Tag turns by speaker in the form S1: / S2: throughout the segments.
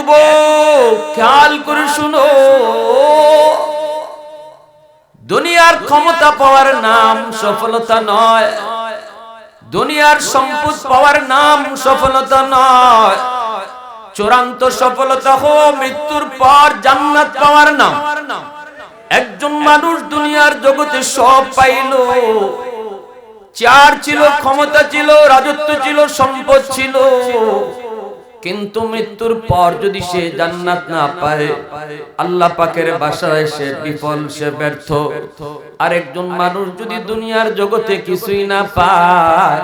S1: যুবক খেয়াল করে শুনো, দুনিয়ার ক্ষমতা পাওয়ার নাম সফলতা নয়, দুনিয়ার সম্পদ পাওয়ার নাম সফলতা নয়। চূড়ান্ত সফলতা হলো মৃত্যুর পর জান্নাত পাওয়ার নাম। একজন মানুষ দুনিয়ার জগতে সব পাইল, চেয়ার ছিল, ক্ষমতা ছিল, রাজত্ব ছিল, সম্পদ ছিল, কিন্তু মৃত্যুর পর যদি সে জান্নাত না পায়, আল্লাহ পাকের বাসায় সে বিফল, সে ব্যর্থ। আরেকজন মানুষ যদি দুনিয়ার জগতে কিছুই না পায়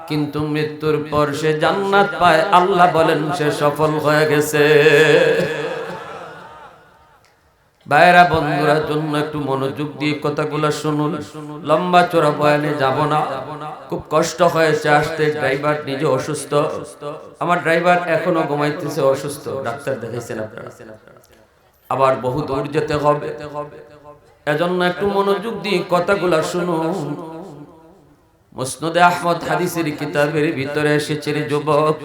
S1: কিন্তু মৃত্যুর পর সে জান্নাত পায়, আল্লাহ বলেন সে সফল হয়ে গেছে। ভাইরা বন্ধুরা, জন্য একটু মনোযোগ দিয়ে কথাগুলো শুনুন। লম্বা চড়া বয়ানে যাব না, খুব কষ্ট হয়েছে আসতে। ড্রাইভার নিজে অসুস্থ, আমার ড্রাইভার এখনো ঘুমাইতেছে, অসুস্থ, ডাক্তার দেখাইছেন আপনারা। আবার বহু দূর যেতে হবে, এজন্য একটু মনোযোগ দিয়ে কথাগুলো শুনুন। মুসনাদে আহমদ হাদিসের কিতাবের ভিতরে এসেছে, যুবক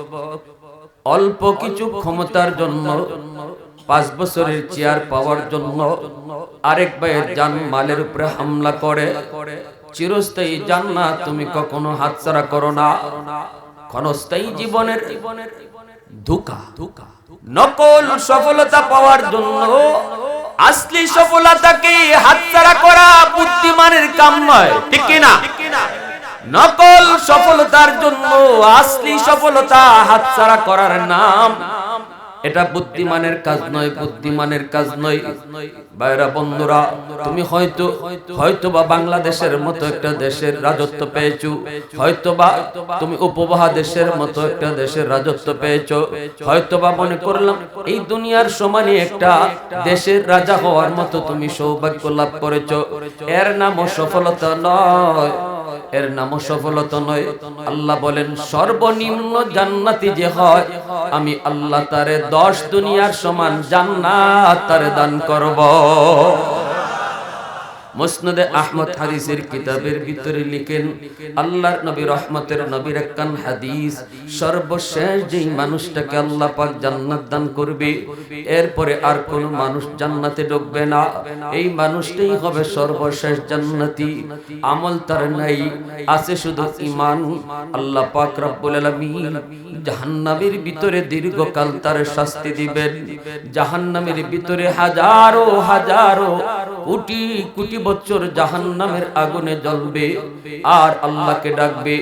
S1: অল্প কিছু ক্ষমতার জন্য, 5 বছরের চেয়ার পাওয়ার জন্য আরেক ভাইয়ের জান মালের উপরে হামলা করে। চিরস্থায়ী জান্নাত তুমি কখনো হাতছাড়া করো না। ক্ষণস্থায়ী জীবনের ধোঁকা, নকল সফলতা পাওয়ার জন্য আসলি সফলতাকে হাতছাড়া করা বুদ্ধিমানের কাম নয়, ঠিক কি না? নকল সফলতার জন্য আসলি সফলতা হাতছাড়া করার নাম, এটা বুদ্ধিমানের কাজ নয়, বুদ্ধিমানের কাজ নয়। ভাইরা বন্ধুরা, তুমি হয়তোবা বাংলাদেশের মতো একটা দেশের রাজত্ব পেয়েছো, হয়তোবা তুমি উপমহাদেশের মতো একটা দেশের রাজত্ব পেয়েছো, হয়তোবা মনে করলাম এই দুনিয়ার সমানে একটা দেশের রাজা হওয়ার মতো তুমি সৌভাগ্য লাভ করেছো। এর নামও সফলতা নয়, এর নামও সফলতা নয়। আল্লাহ বলেন সর্বনিম্ন জান্নাতি যে হয়, আমি আল্লাহ তারে 10 দুনিয়ার সমান জান্নাত তারে দান করব। মুসনাদে আহমদ হাদিসের কিতাবের ভিতরে লিখেন, আল্লাহর নবী রহমতের নবীর একখান হাদিস, সর্বশেষ যেই মানুষটাকে আল্লাহ পাক জান্নাত দান করবে, এরপরে আর কোন মানুষ জান্নাতে ঢুকবে না, এই মানুষটাই হবে সর্বশেষ জান্নাতি। আমল তার নাই, আছে শুধু ঈমান। আল্লাহ পাক রব্বুল আলামিন জাহান্নামের ভিতরে দীর্ঘকাল তার শাস্তি দিবেন। জাহান্নামের ভিতরে হাজারো হাজারো কোটি কোটি বছর জাহান্নামের আগুনে জ্বলবে, আর আল্লাহকে ডাকবে,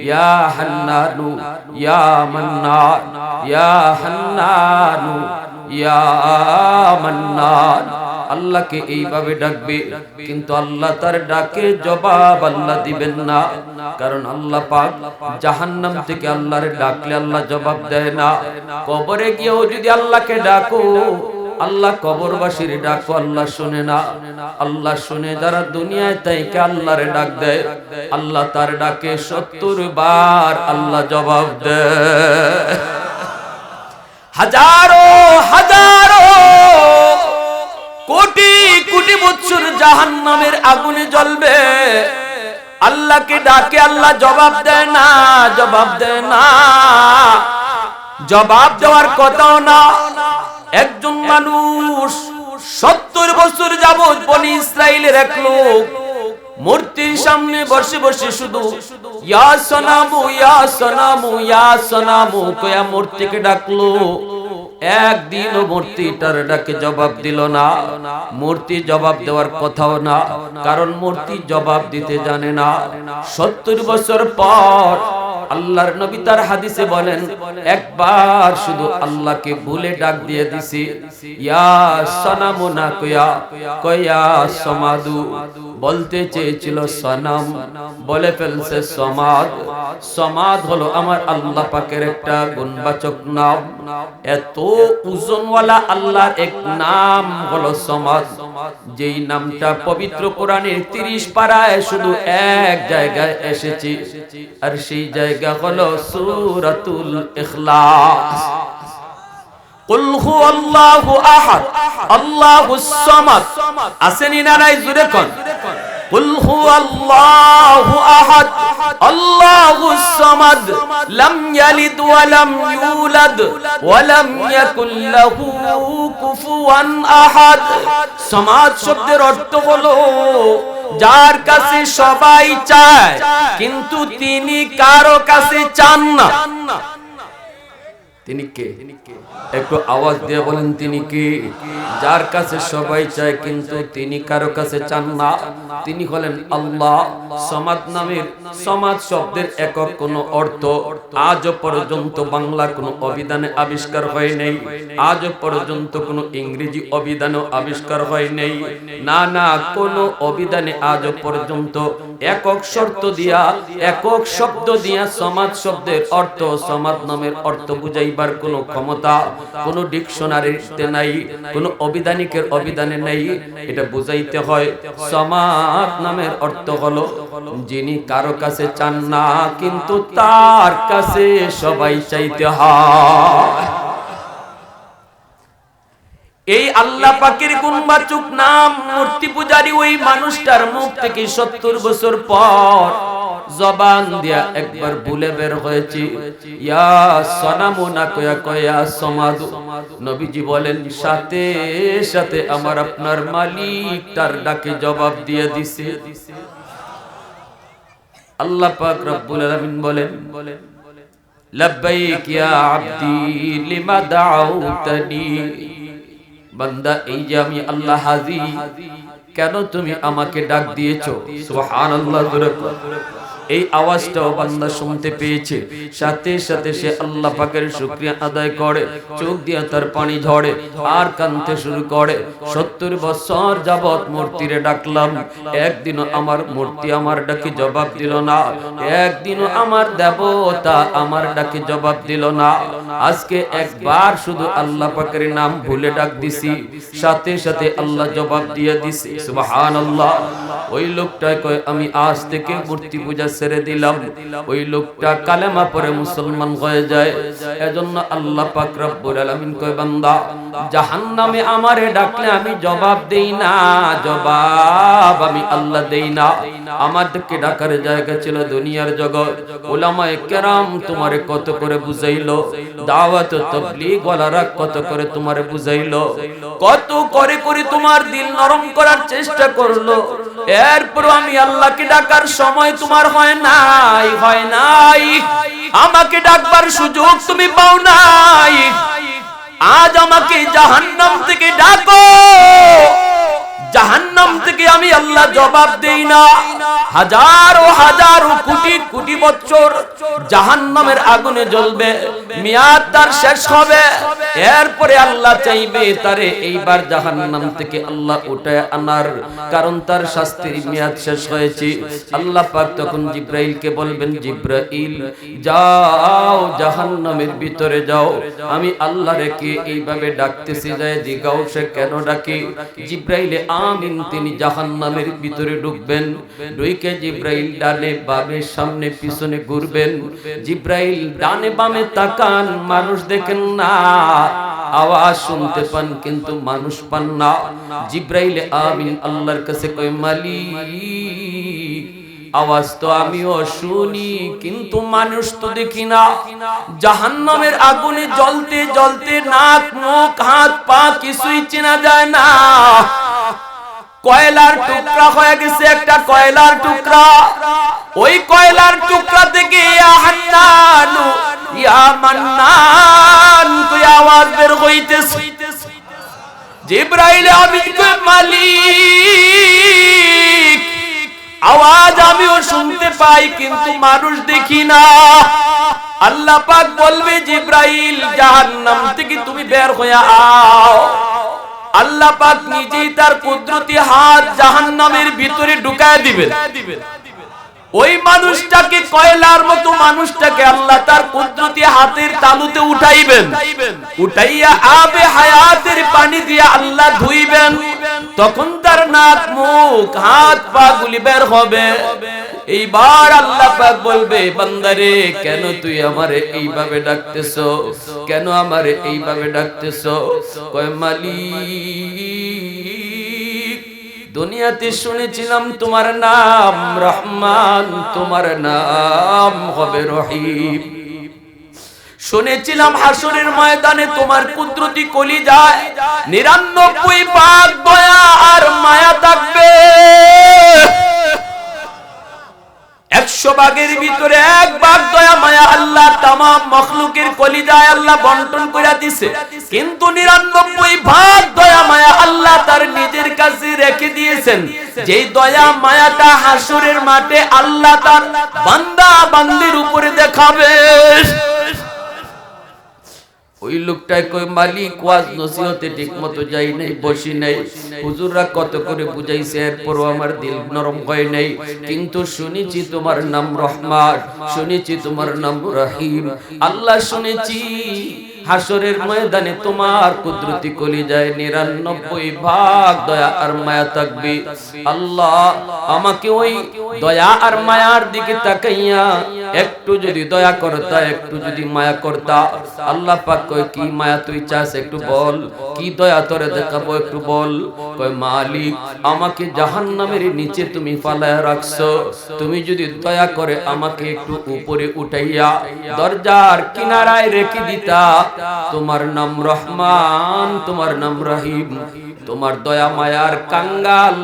S1: ইয়া হান্নানু ইয়া মান্নান, ইয়া হান্নানু ইয়া মান্নান। আল্লাহকে এইভাবে ডাকবে, কিন্তু আল্লাহ তার ডাকে জবাব আল্লাহ দিবেন না, কারণ আল্লাহ পাক জাহান্নাম থেকে আল্লাহর ডাকলে আল্লাহ জবাব দেয় না। কবরে গিয়েও যদি আল্লাহকে ডাকো, আল্লাহ কবরবাসীর ডাকো আল্লাহ শুনে না। আল্লাহ শুনে যারা দুনিয়ায় তাইকে আল্লাহরে ডাক দেয়, আল্লাহ তার ডাকে 70 বার আল্লাহ জবাব দেয়। হাজারো হাজারো কোটি কোটি বছর জাহান্নামের আগুনে জ্বলবে, আল্লাহকে ডাকে আল্লাহ জবাব দেয় না, জবাব দেয় না, জবাব দেওয়ার কথাও না। একজন মানুষ 70 বছর যাবত বনি ইসরাইলের এক লোক মূর্তির সামনে বসে বসে শুধু ইয়া সনামু ইয়া সনামু ইয়া সনামু কয়া মূর্তিকে ডাকলো। একদিনও মূর্তিটার ডাকে জবাব দিল না। মূর্তি জবাব দেওয়ার কথাও না, কারণ মূর্তি জবাব দিতে জানে না। 70 বছর পর আল্লাহর নবী তার হাদিসে বলেন, একবার শুধু আল্লাহকে ভুলে ডাক দিয়ে দিছি, ইয়া সনামু না কয়া কয়া সমাদু। বলতে চেয়েছিল সনাম, বলে ফেলছে সমাদ। সমাদ হলো আমার আল্লাহ পাকের একটা গুণবাচক নাম। এত ওজনওয়ালা আল্লাহর এক নাম হলো সমাদ, যেই নামটা পবিত্র কোরআনের 30 পারায় শুধু এক জায়গায় এসেছে, আর সেই জায়গা হলো সূরাতুল ইখলাস। কুল হুয়াল্লাহু আহাদ আল্লাহুস সামাদ। আসেনি না নাই? জুরে কোন কুল হুয়াল্লাহু আহাদ আল্লাহুস সামাদ লাম ইয়ালিদ ওয়া লাম ইউলাদ ওয়া লাম ইয়াকুল লাহু কুফুয়ান আহাদ। সামাদ শব্দের অর্থ হলো যার কাছে সবাই চায় কিন্তু তিনি কারো কাছে চান না। তিনি কে? একটু আওয়াজ দিয়ে বলেন তিনি কে? যার কাছে সবাই চায় কিন্তু তিনি কারো কাছে চান না, তিনি হলেন আল্লাহ। সমাদ নামের, সমাদ শব্দের একক কোনো অর্থ আজ পর্যন্ত বাংলা কোনো অভিধানে আবিষ্কার হয় নাই, আজ পর্যন্ত কোনো ইংরেজি অভিধানে আবিষ্কার হয় নাই। না না, কোনো অভিধানে আজ পর্যন্ত একক শর্ত দিয়া, একক শব্দ দিয়া সমাদ শব্দের অর্থ, সমাদ নামের অর্থ বুঝাইবার কোনো ক্ষমতা কোন ডিকশনারিতে নাই, কোন অভিধানিকের অভিধানে নাই। এটা বুঝাইতে হয় সমাদ নামের অর্থ হলো যিনি কারো কাছে চান না কিন্তু তার কাছে সবাই চাইতে হয়। এই আল্লাহ পাকের গুণবাচক নাম মূর্তি পূজারী ওই মানুষটার মুখ থেকে 70 বছর পর জবান দিয়া একবার ভুলে বের হয়েছে ইয়া সনামু না কয়া কয়া সমাদু। নবীজি বলেন সাথে সাথে আমার আপনার মালিক তার ডাকে জবাব দিয়ে দিছে। আল্লাহ পাক রব্বুল আলামিন বলেন লাব্বাইক ইয়া আবদি লিমা দাউতানি। বান্দা, এই যে আমি আল্লাহ হাজি, কেন তুমি আমাকে ডাক দিয়েছো? সুবহানাল্লাহ। এই আওয়াজটাও বান্দা শুনতে পেয়েছে, সাথে সাথে সে আল্লাহ পাকের শুকরিয়া আদায় করে, চোখ দিয়ে তার পানি ঝরে আর কাঁদতে শুরু করে। 70 বছর যাবত মূর্তিরে ডাকলাম, একদিনও আমার মূর্তি আমার ডাকে জবাব দিল না, একদিনও আমার দেবতা আমার ডাকে জবাব দিল না। আজকে একবার শুধু আল্লাহ পাকের নাম ভুলে ডাক দিছি, সাথে সাথে আল্লাহ জবাব দিয়ে দিছে। সুবহানাল্লাহ। ওই লোকটা কয় আমি আজ থেকে মূর্তি পূজা ছেড়ে দিলাম। ওই লোকটা কালেমা পড়ে মুসলমান হয়ে যায়। এজন্য আল্লাহ পাক রব্বুল আলামিন কয় বান্দা, জাহান্নামে আমারে ডাকলে আমি জবাব দেই না, জবাব আমি আল্লাহ দেই না। আমাদেরকে ডাকার জায়গা ছিল দুনিয়ার জগৎ। উলামায়ে কেরাম তোমারে কত করে বুঝাইলো, দাওয়াত ও তাবলীগ ওয়ালারা কত করে তোমারে বুঝাইলো, কত করে করে তোমার দিল নরম করার চেষ্টা করলো। এরপর আমি আল্লাহকে ডাকার সময় তোমার হয় নাই, হয় নাই। আমাকে ডাকবার সুযোগ তুমি পাও নাই। আজ আমাকে জাহান্নাম থেকে ডাকো, জাহান্নাম থেকে আমি আল্লাহ জবাব দেই না। হাজারো হাজারো কোটি কোটি বছর জাহান্নামের আগুনে জ্বলবে, মেয়াদ তার শেষ হবে। এরপরে আল্লাহ চাইবে তারে এইবার জাহান্নাম থেকে আল্লাহ উঠায় আনার, কারণ তার শাস্তির মেয়াদ শেষ হয়েছে। আল্লাহ পাক তখন জিব্রাইলকে বলবেন, জিব্রাইল যাও জাহান্নামের ভিতরে যাও। আমি আল্লাহ রেখে এইভাবে ডাকতেছি, যায় জিগাও সে কেন ডাকে। জিব্রাইলে আমিন তিনি জাহান্নামের ভিতরে ঢুকবেন। ঢুকে জিব্রাইল ডানে বামে সামনে পিছনে ঘুরবেন। জিব্রাইল ডানে বামে তাকান, মানুষ দেখেন না, আওয়াজ শুনতে পান কিন্তু মানুষ পান না। জিব্রাইল আমিন আল্লাহর কাছে কয় মালিক, আওয়াজ তো আমিও শুনি কিন্তু মানুষ তো দেখি না। জাহান্নামের আগুনে জ্বলতে জ্বলতে নাক মুখ হাত পা কিছুই চেনা যায় না। কয়লার টুকরা হয়ে গেছে একটা কয়লার টুকরা। ওই কয়লার টুকরা থেকে ইয়া হান্নানু ইয়া মান্নান কই আওয়াজ বের হইতেছে। জিব্রাইল আমিন কয় মালিক, আওয়াজ আমিও শুনতে পাই কিন্তু মানুষ দেখি না। আল্লাহ পাক বলবে জিব্রাইল জাহান্নাম থেকে তুমি বের হয়ে আও। আল্লাহ পাক নিজেই তার কুদরতি হাত জাহান্নামের ভিতরে ঢুকায় দিবেন। ওই মানুষটাকে, কয়লার মতো মানুষটাকে আল্লাহ তার কুদরতি হাতের তালুতে উঠাইবেন। উঠাইয়া আবে হায়াতের পানি দিয়ে আল্লাহ ধুইবেন। তখন তার নাক মুখ হাত পা গুলি বের হবে। এইবার আল্লাহ পাক বলবে, বান্দারে কেন তুই আমারে এইভাবে ডাকতেছো, কেন আমারে এইভাবে ডাকতেছো? কয় মালিক দুনিয়াতে শুনেছিলাম তোমার নাম রহমান, তোমার নাম হবে রহিম। শুনেছিলাম হাসরের ময়দানে তোমার কুদরতি কলিজায় 99 ভাগ দয়া আর মায়া থাকবে। 100 ভাগের ভিতরে 1 ভাগ দয়া মায়া আল্লাহ तमाम মখলুকের কলিজায় আল্লাহ বন্টন করে দিয়েছে, কিন্তু 99 ভাগ দয়া মায়া আল্লাহ তার নিজের কাছে রেখে দিয়েছেন। যেই দয়া মায়াটা হাসরের মাঠে আল্লাহ তার বান্দা বান্দির উপরে দেখাবে। ওই লোকটাই কই মালিক ওয়াজ নসিহতে ঠিকমতো যাই নাই, বসি নাই, হুজুররা কত করে বুঝাইছে, এরপরও আমার দিল নরম হয় নাই। কিন্তু শুনেছি তোমার নাম রহমান, শুনেছি তোমার নাম রহিম। আল্লাহ শুনেছি হাসরের ময়দানে তোমার কুদরতি কলিজায় 99 ভাগ দয়া আর মায়া থাকবে। আল্লাহ আমাকে ওই দয়া আর মায়ার দিকে তাকাইয়া একটু যদি দয়া করতা, একটু যদি মায়া করতা। আল্লাহ পাক কয় কি মায়া তুই চাস একটু বল, কি দয়া তোরে দেখাবো একটু বল। কয় মালিক আমাকে জাহান্নামের নিচে তুমি ফালায়া রাখছো, তুমি যদি দয়া করে আমাকে একটু উপরে উঠাইয়া দরজার কিনারায় রেখে দিতা। তোমার নাম রহমান, তোমার নাম রহিম, তোমার দয়া মায়ার কাঙ্গাল,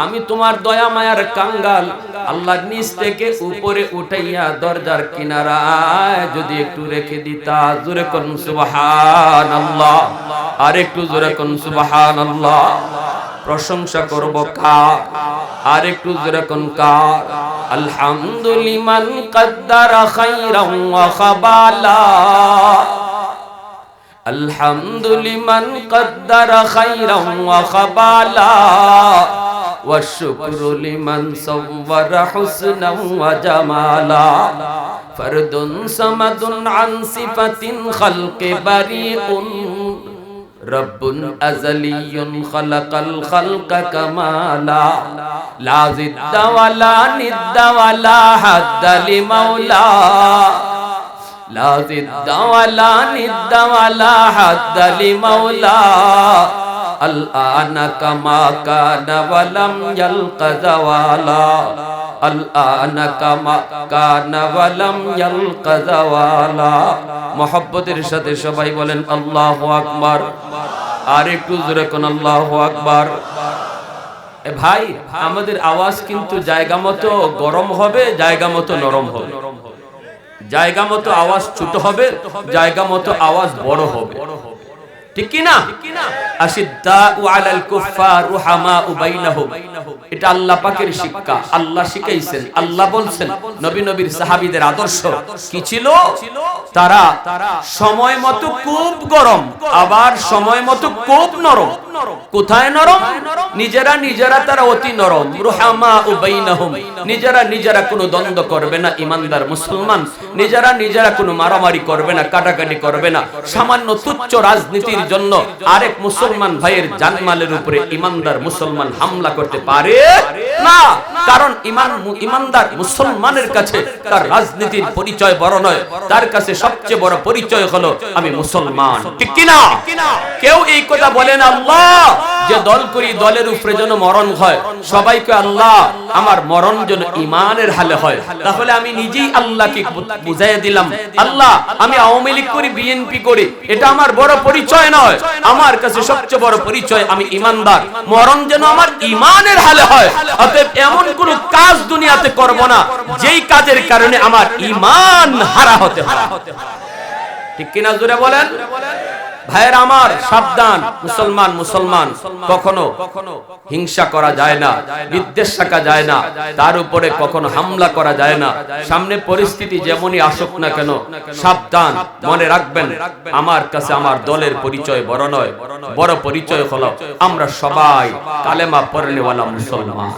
S1: আমি তোমার দয়া মায়ার কাঙ্গাল। আল্লাহ নিচ থেকে উপরে উঠাইয়া দরজার কিনারায় যদি একটু রেখে দিতা। জোরে কোন সুবহানাল্লাহ, আর একটু জোরে কোন সুবহানাল্লাহ। প্রশংসা করব কার, আর একটু জোরে কোন কার। আলহামদুলিমান কদ্দারা খাইরান ওয়া খাবালা, আলহামদুলিমান কদ্দারা খাইরান ওয়া খাবালা, ওয়া শুকরু লিমান সাওয়ারা হুসনান ওয়া জামালা। ফরদুন সামাদুন আন সিফাতিন খালকি বারিউন, রব্বুন আযালিয়ুন খালাকাল খালকা কামালা। লা জিদ্দা ওয়ালা নিদ্দা ওয়ালা হাদ্দা লিমাওলা, লা জিদ্দা ওয়ালা নিদ্দা ওয়ালা হাদ্দা লিমাওলা। আল আনা কামা কানা ওয়ালাম ইয়ালকা যাওয়ালা, আল আনা কামা কানা ওয়ালাম ইয়ালকা যাওয়ালা। মুহাব্বতের সাথে সবাই বলেন আল্লাহু আকবার, আর একটু জোরে কোন আল্লাহু আকবার। এ ভাই আমাদের আওয়াজ কিন্তু জায়গা মতো গরম হবে, জায়গা মতো নরম হবে, জায়গা মতো আওয়াজ ছোট হবে, জায়গা মতো আওয়াজ বড় হবে, ঠিক কি না? আশিদ্দাউ আলাল কুফফার রুহামাউ বাইনাহুম, এটা আল্লাহ পাকের শিক্ষা, আল্লাহ শিখাইছেন। আল্লাহ বলছেন নবীর সাহাবীদের আদর্শ কি ছিল? তারা সময় মতো খুব গরম, আবার সময় মতো খুব নরম। কোথায় নরম? নিজেরা তারা অতি নরম। রুহামাউ বাইনাহুম, নিজেরা কোনো দ্বন্দ্ব করবে না ইমানদার মুসলমান, নিজেরা কোনো মারামারি করবে না, কাটাকাটি করবে না। সামান্য তুচ্ছ রাজনীতির জন্য আরেক মুসলমান ভাইয়ের জানমালের উপরে ইমানদার মুসলমান হামলা করতে পারে না, কারণ ইমানদার মুসলমানের কাছে তার রাজনীতির পরিচয় বড় নয়, তার কাছে সবচেয়ে বড় পরিচয় হলো আমি মুসলমান, ঠিক কি না? কেউ এই কথা বলেন আল্লাহ যে দল করি দলের উপরে যেন মরণ হয়, সবাইকে আল্লাহ আমার মরণ যেন ইমানের হালে হয়। তাহলে আমি নিজেই আল্লাহকে বুঝাইয়া দিলাম, আল্লাহ আমি আওয়ামী লীগ করি, বিএনপি করি, এটা আমার বড় পরিচয় নয়, আমার কাছে সবচেয়ে বড় পরিচয় আমি ইমানদার, মরণ যেন আমার ইমানের হালে হয়। অতএব এমন কোন কাজ দুনিয়াতে করব না যেই কাজের কারণে আমার ঈমান হারা হতে হয়, ঠিক কিনা? জোরে বলেন ভাইয়ের আমার, সাবধান। মুসলমান কখনো হিংসা করা যায় না, বিদ্বেষ রাখা যায় না, তার উপরে কখনো হামলা করা যায় না। সামনে পরিস্থিতি যেমনই আসুক না কেন, সাবধান। মনে রাখবেন আমার কাছে আমার দলের পরিচয় বড় নয়, বড় পরিচয় হলো আমরা সবাই কালেমা পড়নেওয়ালা মুসলমান।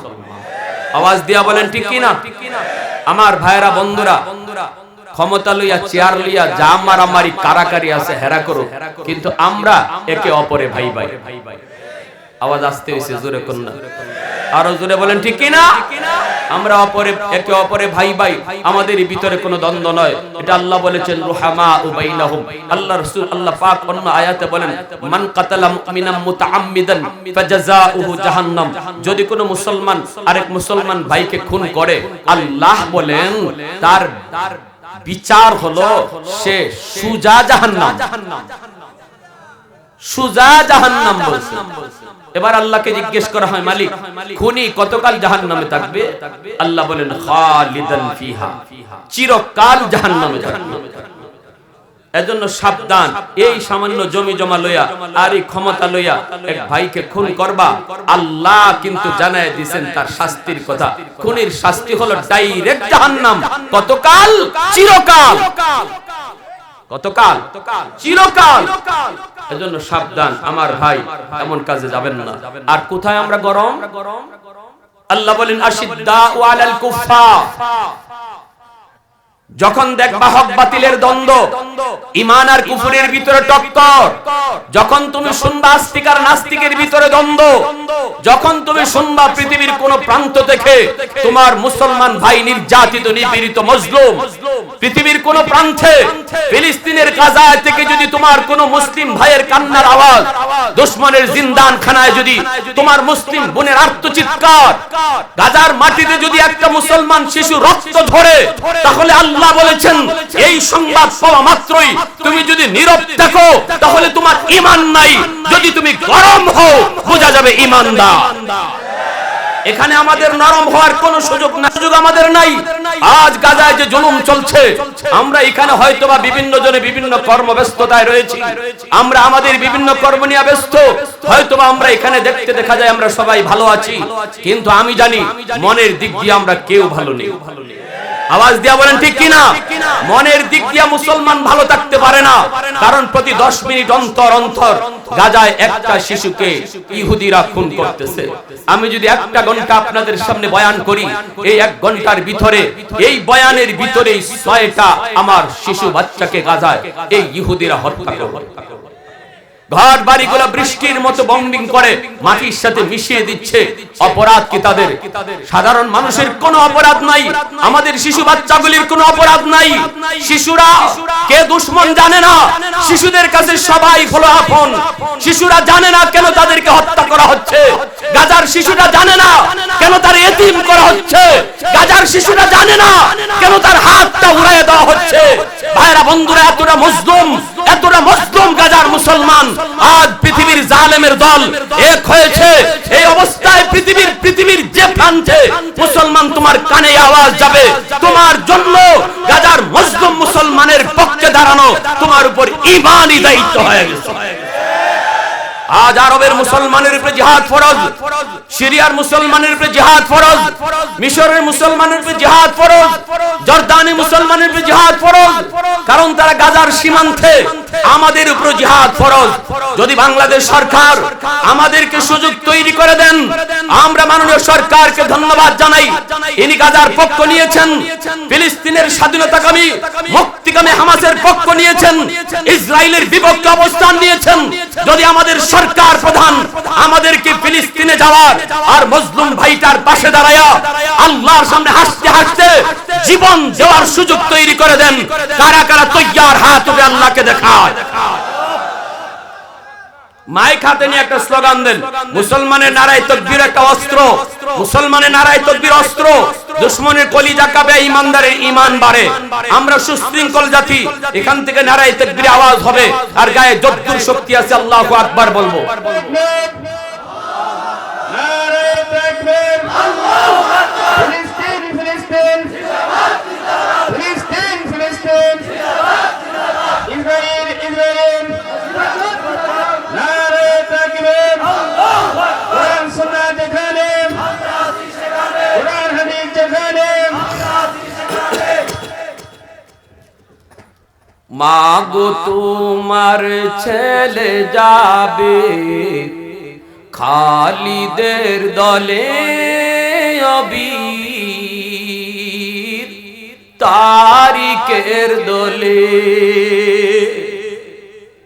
S1: আওয়াজ দিয়া বলেন ঠিক কিনা? আমার ভাইয়েরা বন্ধুরা, ক্ষমতা লইয়া চেয়ার লইয়া যা মারামারি কারাকারি আছে হেরা করো, কিন্তু আমরা একে অপরে ভাই ভাই। আওয়াজ আসতে হইছে, জোরে কোন না, আরো জোরে বলেন ঠিক কি না? আমরা একে অপরে ভাই ভাই, আমাদের ভিতরে কোনো দ্বন্দ্ব নয়। এটা আল্লাহ বলেছেন রুহামা বাইনাহুম। আল্লাহ রাসূল আল্লাহ পাক অন্য আয়াতে বলেন মান কাতালা মুমিনান মুতাআম্মিদান ফাজাযাউহু জাহান্নাম। যদি কোনো মুসলমান আরেক মুসলমান ভাইকে খুন করে, আল্লাহ বলেন তার বিচার হলো সে সুজা জাহান্নাম, সুজা জাহান্নাম বলছে। এবার আল্লাহকে জিজ্ঞেস করা হয় মালিক খুনি কতকাল জাহান্নামে থাকবে? আল্লাহ বলেন খালিদান ফিহা, চিরকাল জাহান্নামে থাকবে। এজন্য সাবধান, এই সামান্য জমি জমা লইয়া আর এই ক্ষমতা লইয়া এক ভাইকে খুন করবা, আল্লাহ কিন্তু জানায় দিবেন তার শাস্তির কথা। খুনির শাস্তি হলো ডাইরেক্ট জাহান্নাম। কতকাল? চিরকাল। কতকাল? চিরকাল। এজন্য সাবধান আমার ভাই, এমন কাজে যাবেন না। আর কোথায় আমরা গরম? আল্লাহ বলেন আশিদ্দাউ আলাল কুফফার। যখন দেখবা হক বাতিলের দ্বন্দ্ব, ঈমান আর কুফরের ভিতরে টক্কর, যখন তুমি শুনবা আস্তিক আর নাস্তিকের ভিতরে দ্বন্দ্ব, যখন তুমি শুনবা পৃথিবীর কোন প্রান্ত থেকে তোমার মুসলমান ভাই নির্যাতিত নিপীড়িত মজলুম, পৃথিবীর কোন প্রান্তে ফিলিস্তিনের গাজা থেকে যদি তোমার কোন মুসলিম ভাইয়ের কান্নার আওয়াজ, দুশমনের জিন্দান খানায় যদি তোমার মুসলিম বোনের আর্তচিৎকার, গাজার মাটিতে যদি একটা মুসলমান শিশু রক্ত ধরে, তাহলে আল্লাহ বলেছেন এই সংবাদ পাওয়া মাত্রই তুমি যদি নীরব থাকো তাহলে তোমার ঈমান নাই, যদি তুমি গরম হও বোঝা যাবে ঈমানদার। এখানে আমাদের নরম হওয়ার কোনো সুযোগ আমাদের নাই। আজ গাজায় যে জুলুম চলছে, আমরা এখানে হয়তোবা বিভিন্ন জনে বিভিন্ন কর্মব্যস্ততায় রয়েছি, আমরা আমাদের বিভিন্ন কর্ম নিয়ে ব্যস্ত, হয়তোবা আমরা এখানে দেখতে দেখা যায় আমরা সবাই ভালো আছি, কিন্তু আমি জানি মনের দিক দিয়ে আমরা কেউ ভালো নেই। আওয়াজ দিয়া বলেন ঠিক কিনা? মনের দিক দিয়া মুসলমান ভালো থাকতে পারে না, কারণ প্রতি 10 মিনিট অন্তর অন্তর গাজায় একটা শিশুকে ইহুদিরা খুন করতেছে। আমি যদি একটা ঘন্টা আপনাদের সামনে বয়ান করি, এই 1 ঘন্টার ভিতরে, এই বয়ানের ভিতরেই 6টা আমার শিশু বাচ্চাকে গাজায় এই ইহুদিরা হত্যা করে। ঘর বাড়িগুলো বৃষ্টির মতো বম্বিং করে মাটির সাথে মিশিয়ে দিচ্ছে। অপরাধ কি তাদের? সাধারণ মানুষের কোনো অপরাধ নাই, আমাদের শিশু বাচ্চাগুলির কোনো অপরাধ নাই। শিশুরা কে দুশমন জানে না, শিশুদের কাছে সবাই হলো আপন। শিশুরা জানে না কেন তাদেরকে হত্যা করা হচ্ছে। গাজার শিশুরা জানে না কেন তার এতিম করা হচ্ছে। গাজার শিশুরা জানে না কেন তার হাতটা উড়াইয়ে দেওয়া হচ্ছে। ভাইরা বন্ধুরা, এতটা মজলুম গাজার মুসলমান, আজ পৃথিবীর জালেমের দল এক হয়েছে। এই অবস্থায় পৃথিবীর যে প্রান্তে মুসলমান তোমার কানে আওয়াজ যাবে, তোমার জন্য গাজার মজলুম মুসলমানের পক্ষে দাঁড়ানো তোমার উপর ঈমানি দায়িত্ব হয়ে গেছে। আজ আরবের মুসলমানের উপরে জিহাদ ফরজ, সিরিয়ার মুসলমানের উপরে জিহাদ ফরজ, মিশরের মুসলমানের উপরে জিহাদ ফরজ, জর্দানি মুসলমানের উপরে জিহাদ ফরজ, কারণ তারা গাজার সীমান্তে। আমাদের উপরে জিহাদ ফরজ। যদি বাংলাদেশ সরকার আমাদেরকে সুযোগ তৈরি করে দেন, আমরা মাননীয় সরকারকে ধন্যবাদ জানাই। ইনি গাজার পক্ষ নিয়েছেন, ফিলিস্তিনের স্বাধীনতাকামী মুক্তিকামী হামাসের পক্ষ নিয়েছেন, ইসরায়েলের বিপক্ষে অবস্থান নিয়েছেন। যদি আমাদের সরকার প্রধান আমাদেরকে ফিলিস্তিনে যাওয়ার আর মজলুম ভাইটার পাশে দাঁড়ায়া আল্লাহর সামনে হাসতে হাসতে জীবন দেওয়ার সুযোগ তৈরি করে দেন, কারা কারা তৈয়ার হাত তুলে আল্লাহকে দেখায়। মাইক হাতে নিয়ে একটা স্লোগান দেন, মুসলমানের নারায়ে তাকবীর একটা অস্ত্র, মুসলমানের নারায়ে তাকবীর অস্ত্র। দুশমনের কলিজা কাঁপে, ঈমানদারের ঈমান বাড়ে। আমরা সুশৃঙ্খল জাতি, এখান থেকে নারায়ে তাকবীর আওয়াজ হবে, আর গায়ে যদ্দুর শক্তি আছে আল্লাহু আকবার বলবো। নারায়ে তাকবীর, আল্লাহু আকবার। ফিলিস্তিন ফিলিস্তিন জিন্দাবাদ জিন্দাবাদ, ফিলিস্তিন ফিলিস্তিন জিন্দাবাদ জিন্দাবাদ, ইসরায়েল ইসরায়েল জিন্দাবাদ। নারায়ে তাকবীর, আল্লাহু আকবার। কোরআন সুন্নাহ যেখানে, আমরা আছি সেখানে। কোরআন হাদিস যেখানে, আমরা আছি সেখানে। মাগো তোমার ছেলে যাবে খালিদের দলে, অবীর তারিকের দলে।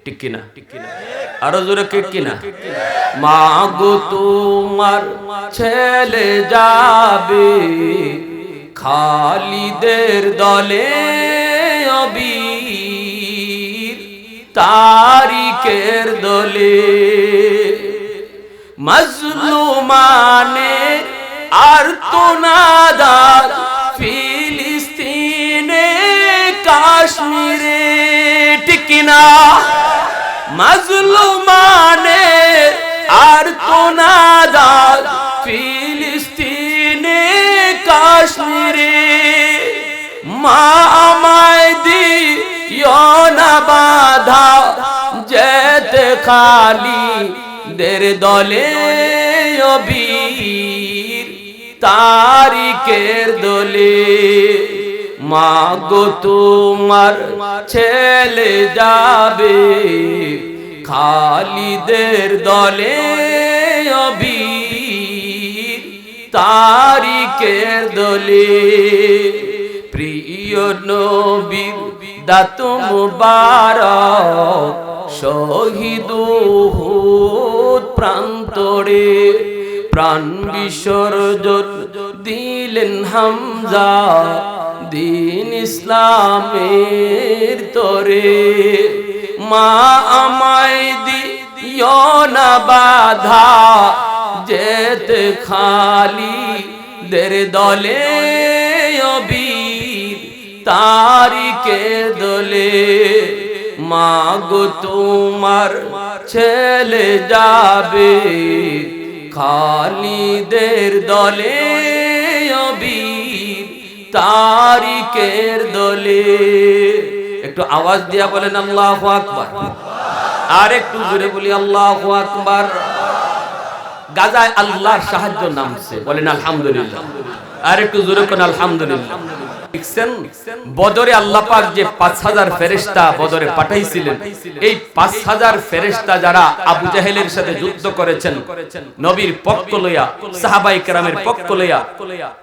S1: ঠিক কিনা? আরো জোরে ঠিক কিনা? মা গো তোমার ছেলে যাবে খালিদের দলে অবীর তারিকের দলে মাজলুমানে আর্তনাদার ফিলিস্তিনে কাশ্মীরে ঠিক কিনা? মাজলুমানে আর্তনাদার ফিলিস্তিনে কাশ্মীরে মা আমায় দিও না বাধা যেতে খালিদের দলে অবীর তারিকের দলে মা গো তোমার ছেলে যাবে খালিদের দলে অবীর তারিকের দলে প্রিয় নবীর দাত মুবারক শহীদ উহুদ প্রান্তরে প্রাণ বিসর্জন দিলেন হামজা দিন ইসলামের তরে মা আমায় দিও না বাধা যেতে খালিদের দলে অবীর তারিকের দলে মা গো তোমার ছেলে যাবে খালিদের দলে অবীর তারিকের দলে একটু আওয়াজ দিয়া বলেন আল্লাহু আকবার আর একটু জোরে বলি আল্লাহু আকবার গাজায় আল্লাহর সাহায্য নামছে বলেন আলহামদুলিল্লাহ আর একটু জোরে কোন আলহামদুলিল্লাহ দেখছেন বদরে আল্লাহ পাক যে 5000 ফেরেশতা বদরে পাঠাইছিলেন এই 5000 ফেরেশতা যারা আবু জাহেলের সাথে যুদ্ধ করেছেন নবীর পক্ষ লইয়া সাহাবায়ে কেরামের পক্ষ লইয়া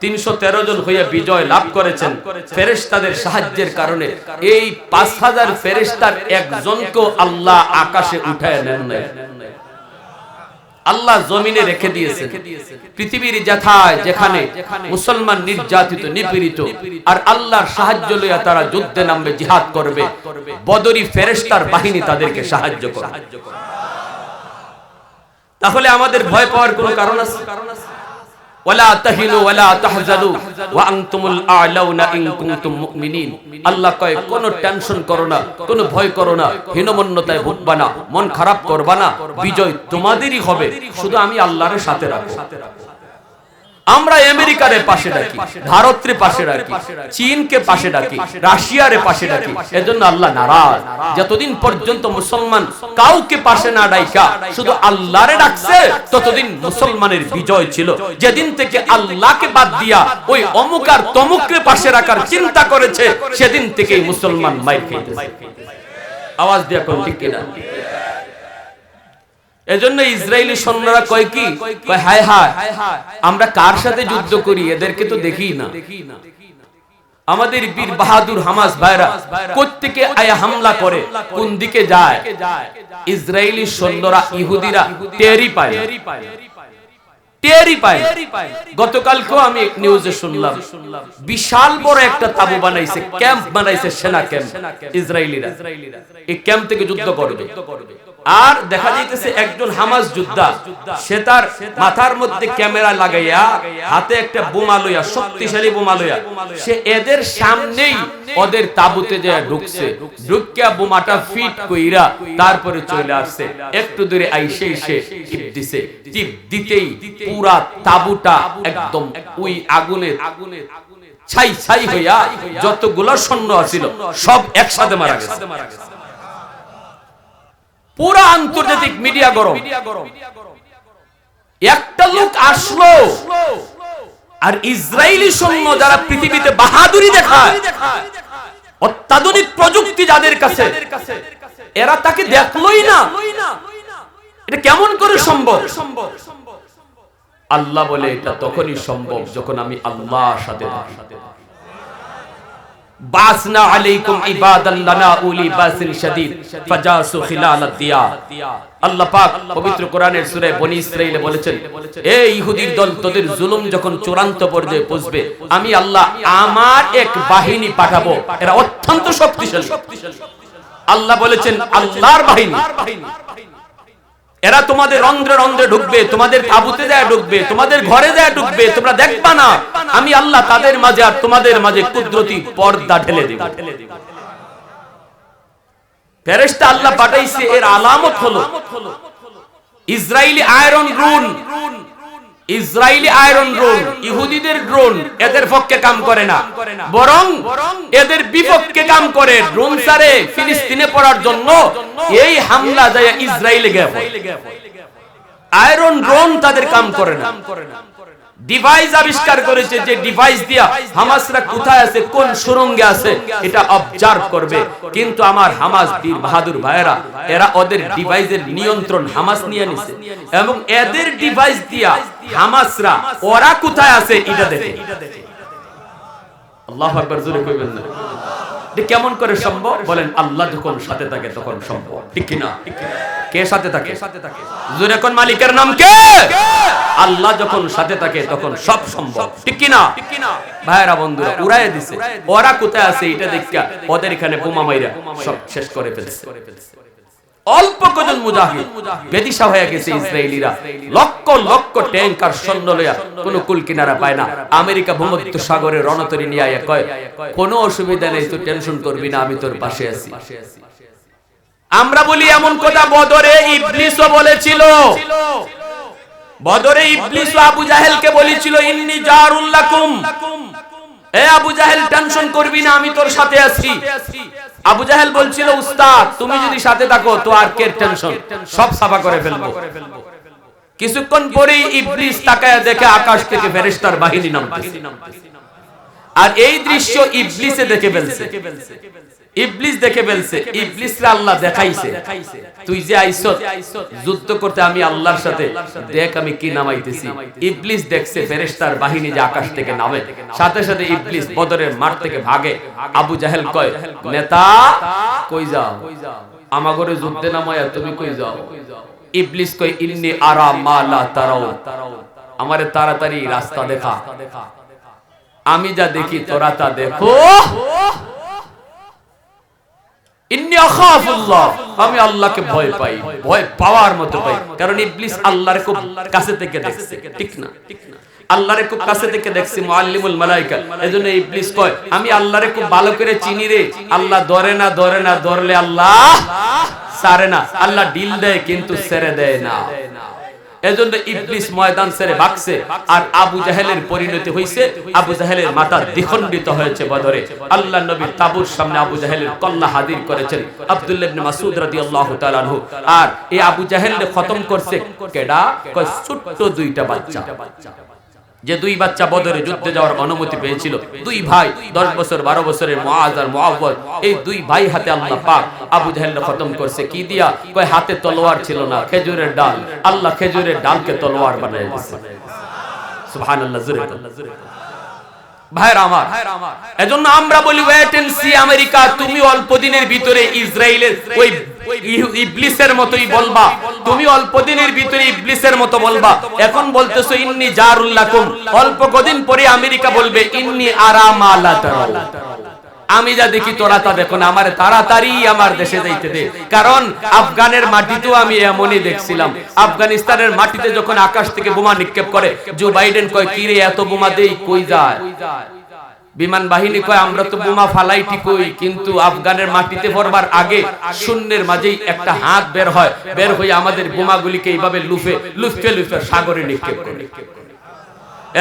S1: 313 জন হয়ে বিজয় লাভ করেছেন ফেরেশতাদের সাহায্যের কারণে এই 5000 ফেরেশতার একজনকেও আল্লাহ আকাশে উঠায় নেন নাই আল্লাহ জমিনে রেখে দিয়েছেন পৃথিবীর যেথায় যেখানে মুসলমান নির্যাতিত নিপীড়িত আর আল্লাহর সাহায্য লইয়া তারা যুদ্ধে নামবে জিহাদ করবে বদরি ফেরেশতার বাহিনী তাদেরকে সাহায্য করবে তাহলে আমাদের ভয় পাওয়ার কোনো কারণ আছে ওয়ালা তাহিনু ওয়ালা তাহজানু ওয়া আনতুমুল আ'লাউনা ইন কুনতুম মুমিনিন আল্লাহ কয় কোনো টেনশন করো না কোনো ভয় করো না হীনমন্যতায় ভুগবা না মন খারাপ করবা না বিজয় তোমাদেরই হবে শুধু আমি আল্লাহর সাথে রাখো আমরা আমেরিকারে পাশে রাখি ভারতের পাশে রাখি চীনকে পাশে রাখি রাশিয়ার পাশে রাখি এজন্য আল্লাহ নারাজ যতদিন পর্যন্ত মুসলমান কাউকে পাশে না ডাইকা শুধু আল্লাহরে ডাকছে ততদিন মুসলমানের বিজয় ছিল যেদিন থেকে আল্লাহকে বাদ দিয়া ওই অমুক আর তমুককে পাশে রাখার চিন্তা করেছে সেদিন থেকেই মুসলমান মাইর খাইতেছে আওয়াজ দিয়া কোন ঠিক কিনা এজন্য ইসরায়েলি সৈন্যরা কয় কি কয় হায় হায় আমরা কার সাথে যুদ্ধ করি এদেরকে তো দেখি না আমাদের বীর বাহাদুর হামাস ভাইরা কোত্থেকে আয়া হামলা করে কোন দিকে যায় ইসরায়েলি সৈন্যরা ইহুদিরা টেরি পায় গতকালকেও আমি এক নিউজে শুনলাম বিশাল বড় একটা তাবু বানাইছে ক্যাম্প বানাইছে সেনা ক্যাম্প ইসরায়েলিরা এই ক্যাম্প থেকে যুদ্ধ করবে আর দেখা যাইতেছে একজন হামাস যোদ্ধা সে তার মাথার মধ্যে ক্যামেরা লাগাইয়া হাতে একটা বোমা লইয়া শক্তিশালী বোমা লইয়া সে এদের সামনেই ওদের তাবুতে যায় ঢুকছে ঢুকিয়া বোমাটা ফিট কইরা তারপরে চলে আসছে একটু দূরে আইসে এসে টিপ দিছে টিপ দিতেই পুরা তাবুটা একদম ওই আগুনের ছাই ছাই হইয়া যতগুলো সৈন্য ছিল সব একসাথে মারা গেছে পুরা আন্তর্জাতিক মিডিয়া গরম একটা লোক আসলো আর ইসরায়েলি সৈন্য যারা পৃথিবীতে বাহাদুরি দেখায় অত্যাধুনিক প্রযুক্তি যাদের কাছে এরা তাকে দেখলোই না এটা কেমন করে সম্ভব আল্লাহ বলে এটা তখনই সম্ভব যখন আমি আল্লাহর সাথে থাকি বাসনা আলাইকুম ইবাদান লানা উলি বাসিন শাদীদ ফাজাসু খিলালাদ দিয়া। আল্লাহ পাক পবিত্র কোরআনের সূরা বনী ইসরাঈলে বলেছেন, এই ইহুদির দল, তোদের জুলুম যখন চূড়ান্ত পর্যায়ে পৌঁছবে, আমি আল্লাহ আমার এক বাহিনী পাঠাবো, এরা অত্যন্ত শক্তিশালী। আল্লাহ বলেছেন আল্লাহর বাহিনী, এরা তোমাদের রন্ধ্রে রন্ধ্রে ঢুকবে, তোমাদের তাবুতে যায় ঢুকবে, তোমাদের ঘরে যায় ঢুকবে, তোমরা দেখবা না। আমি আল্লাহ তাদের মাঝে আর তোমাদের মাঝে কুদরতি পর্দা ঢেলে দেব। ফেরেশতা আল্লাহ পাঠাইছে, এর আলামত হলো Israeli iron drone. Israeli iron drone ইহুদিদের ড্রোন, এদের পক্ষে কাম করে না, বরং এদের বিপক্ষে কাম করে। ড্রোন সারে ফিলিস্তিনে পড়ার জন্য এই হামলা যায় ইসরায়েলে গেছে। আয়রন ড্রোন তাদের কাম করে না। ডিভাইস আবিষ্কার করেছে, যে ডিভাইস দিয়া হামাসরা কোথায় আছে, কোন সুরঙ্গে আছে, এটা অবজার্ভ করবে। কিন্তু আমার হামাস বীর বাহাদুর ভাইয়েরা, এরা ওদের ডিভাইসের নিয়ন্ত্রণ হামাস নিয়ে নিছে, এবং এদের ডিভাইস দিয়া হামাসরা ওরা কোথায় আছে এটা দেখে। আল্লাহু আকবার, জোরে কইবেন না। কেমন করে সম্ভব বলেন? আল্লাহ যখন সাথে থাকে তখন সম্ভব, ঠিক কি না? কে সাথে থাকে? জোরে কোন মালিকের নাম কে? আল্লাহ যখন সাথে থাকে তখন সব সম্ভব, ঠিক কি না? ভাইরা বন্ধুরা, উড়াইয়া দিছে। ওরা কোথায় আছে এটা দেখা ওদের এখানে বোমা মাইরা সব শেষ করে ফেলছে। অল্প কজন মুজাহিদ বেদিশা হয়ে গেছে ইসরায়েলিরা। লক্ষ লক্ষ ট্যাঙ্ক আর সৈন্য লইয়া কোনো কুল কিনারা পায় না। আমেরিকা ভূমধ্য সাগরে রণতরী নিয়ে আয়া কয়, কোনো অসুবিধা নেই, তুই টেনশন করবি না, আমি তোর পাশে আছি। আমরা বলি এমন কথা বদরে ইবলিসও বলেছিল। বদরে ইবলিস আবু জাহেলকে বলেছিল, ইন্নী জারুল লাকুম, এ আবু জাহেল টেনশন করবি না, আমি তোর সাথে আছি। আবু জাহেল বলছিল, উস্তাদ তুমি যদি সাথে থাকো তো আর কে টেনশন, সব সাফা করে ফেলবো। কিছুক্ষণ পরেই ইবলিস তাকায় দেখে আকাশ থেকে ফেরেশতার বাহিনী নামতেছে। আর এই দৃশ্য ইবলিসে দেখে ফেলছে। ইবলিস দেখে ফেলছে। ইবলিসরা আল্লাহ দেখাইছে, তুই যে আইছত যুদ্ধ করতে আমি আল্লাহর সাথে, দেখ আমি কি নামাইতেছি। ইবলিস দেখছে ফেরেশতার বাহিনী যে আকাশ থেকে নামে, সাথে সাথে ইবলিস বদরের মাঠ থেকে ভাগে। আবু জাহেল কয়, নেতা কই যাও? আমাগরে যুদ্ধে নামায়া তুমি কই যাও? ইবলিস কয়, ইন্নী আরা মা লা তারাউ, আমারে তাড়াতাড়ি রাস্তা দেখা, আমি যা দেখি তোরা তা দেখো। ইন্নী আখাফুল্লাহ, আমি আল্লাহকে ভয় পাই, ভয় পাওয়ার মতো পাই। কারণ ইবলিস আল্লাহর খুব কাছে থেকে দেখছে, ঠিক না? আল্লাহরে খুব কাছে থেকে দেখছি, মুআল্লিমুল মালায়েকা। এজন্য ইবলিস কয়, আমি আল্লাহরে খুব ভালো করে চিনি রে। আল্লাহ ধরে না, ধরে না, ধরলে আল্লাহ ছাড়ে না। আল্লাহ ডিল দেয় কিন্তু ছেড়ে দেয় না। এজন্য ইবলিস ময়দান ছেড়ে ভাগছে। আর আবু জাহেলের পরিণতি হইছে, আবু জাহেলের মাথা দ্বিখণ্ডিত হয়েছে বদরে। আল্লাহ নবী তাবুর সামনে আবু জাহেলের কল্লা হাজির করেছেন আব্দুল্লাহ ইবনে মাসউদ রাদিয়াল্লাহু তাআলা আনহু। আর এই আবু জাহেলকে খতম করছে কেডা? কয় ছোট্ট দুইটা বাচ্চা। যে দুই বাচ্চা বদরে যুদ্ধে যাওয়ার অনুমতি পেয়েছিল, দুই ভাই 10 বছর 12 বছরের মুআজ আর মুআওয়াজ, এই দুই ভাই হাতে আল্লাহ পাক আবু জাহেলকে খতম করছে। কি দিয়া? কয় হাতে তলোয়ার ছিল না, খেজুরের ডাল। আল্লাহ খেজুরের ডালকে তলোয়ার বানায় দিয়েছে। সুবহানাল্লাহ, জোরে ভাইরা আমার। এজন্য আমরা বলি, ওয়েট এন্ড সি আমেরিকা, তুমি অল্প দিনের ভিতরে ইসরায়েলের ওই ইবলিসের মতোই বলবা, তুমি অল্প দিনের ভিতরে ইবলিসের মতো বলবা। এখন বলতেছো ইন্নী জারুল লাকুম, অল্প কদিন পরে আমেরিকা বলবে ইন্নী আরা মা লা তারাউ, আমি যা দেখি তোরা তা দেখো না, আমার তাড়াতাড়ি আমার দেশে যাইতে দে। কারণ আফগানের মাটিতেও আমি এমনই দেখছিলাম। আফগানিস্তানের মাটিতে যখন আকাশ থেকে বোমা নিক্ষেপ করে, জো বাইডেন কয়, কি রে এত বোমা দেই কই যায়? বিমান বাহিনী কয়, আমরা তো বোমা ফালাই ঠিকই, কিন্তু আফগানের মাটিতে পড়বার আগে শূন্যের মাঝেই একটা হাত বের হয়, বের হয়ে আমাদের বোমাগুলিকে এইভাবে লুফে লুফে লুফে সাগরে নিক্ষেপ করে।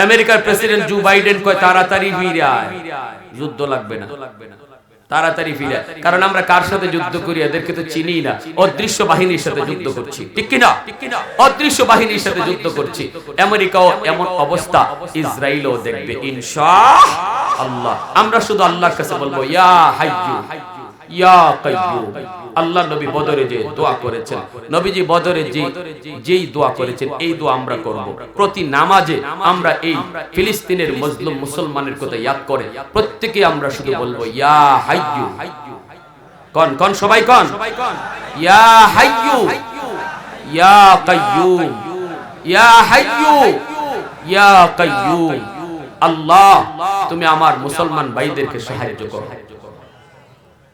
S1: আমেরিকার প্রেসিডেন্ট জো বাইডেন কয়, তাড়াতাড়ি ফিরে আয়, যুদ্ধ লাগবে না, তাড়াতাড়ি ফিরে। কারণ আমরা কার সাথে যুদ্ধ করি? এদেরকে তো চিনি না। অদৃশ্য বাহিনীর সাথে যুদ্ধ করছি, ঠিক কি না? অদৃশ্য বাহিনীর সাথে যুদ্ধ করছি। আমেরিকাও এমন অবস্থা, ইসরায়েলও দেখবে ইনশাআল্লাহ। আমরা শুধু আল্লাহর কাছে বলবো, ইয়া হাইয়্যু ইয়া কাইয়ুম। আল্লাহ নবী বদরে যে দোয়া করেছেন, নবীজি বদরে যেই দোয়া করেছেন এই দোয়া আমরা করব। প্রতি নামাজে আমরা এই ফিলিস্তিনের মজলুম মুসলমানের কথা ইয়াদ করে প্রত্যেকে আমরা শুধু বলবো ইয়া হাইয়ু। কোন কোন সবাই কোন ইয়া হাইয়ু ইয়া কাইয়ুম ইয়া হাইয়ু ইয়া কাইয়ুম। আল্লাহ তুমি আমার মুসলমান ভাইদেরকে সাহায্য করো।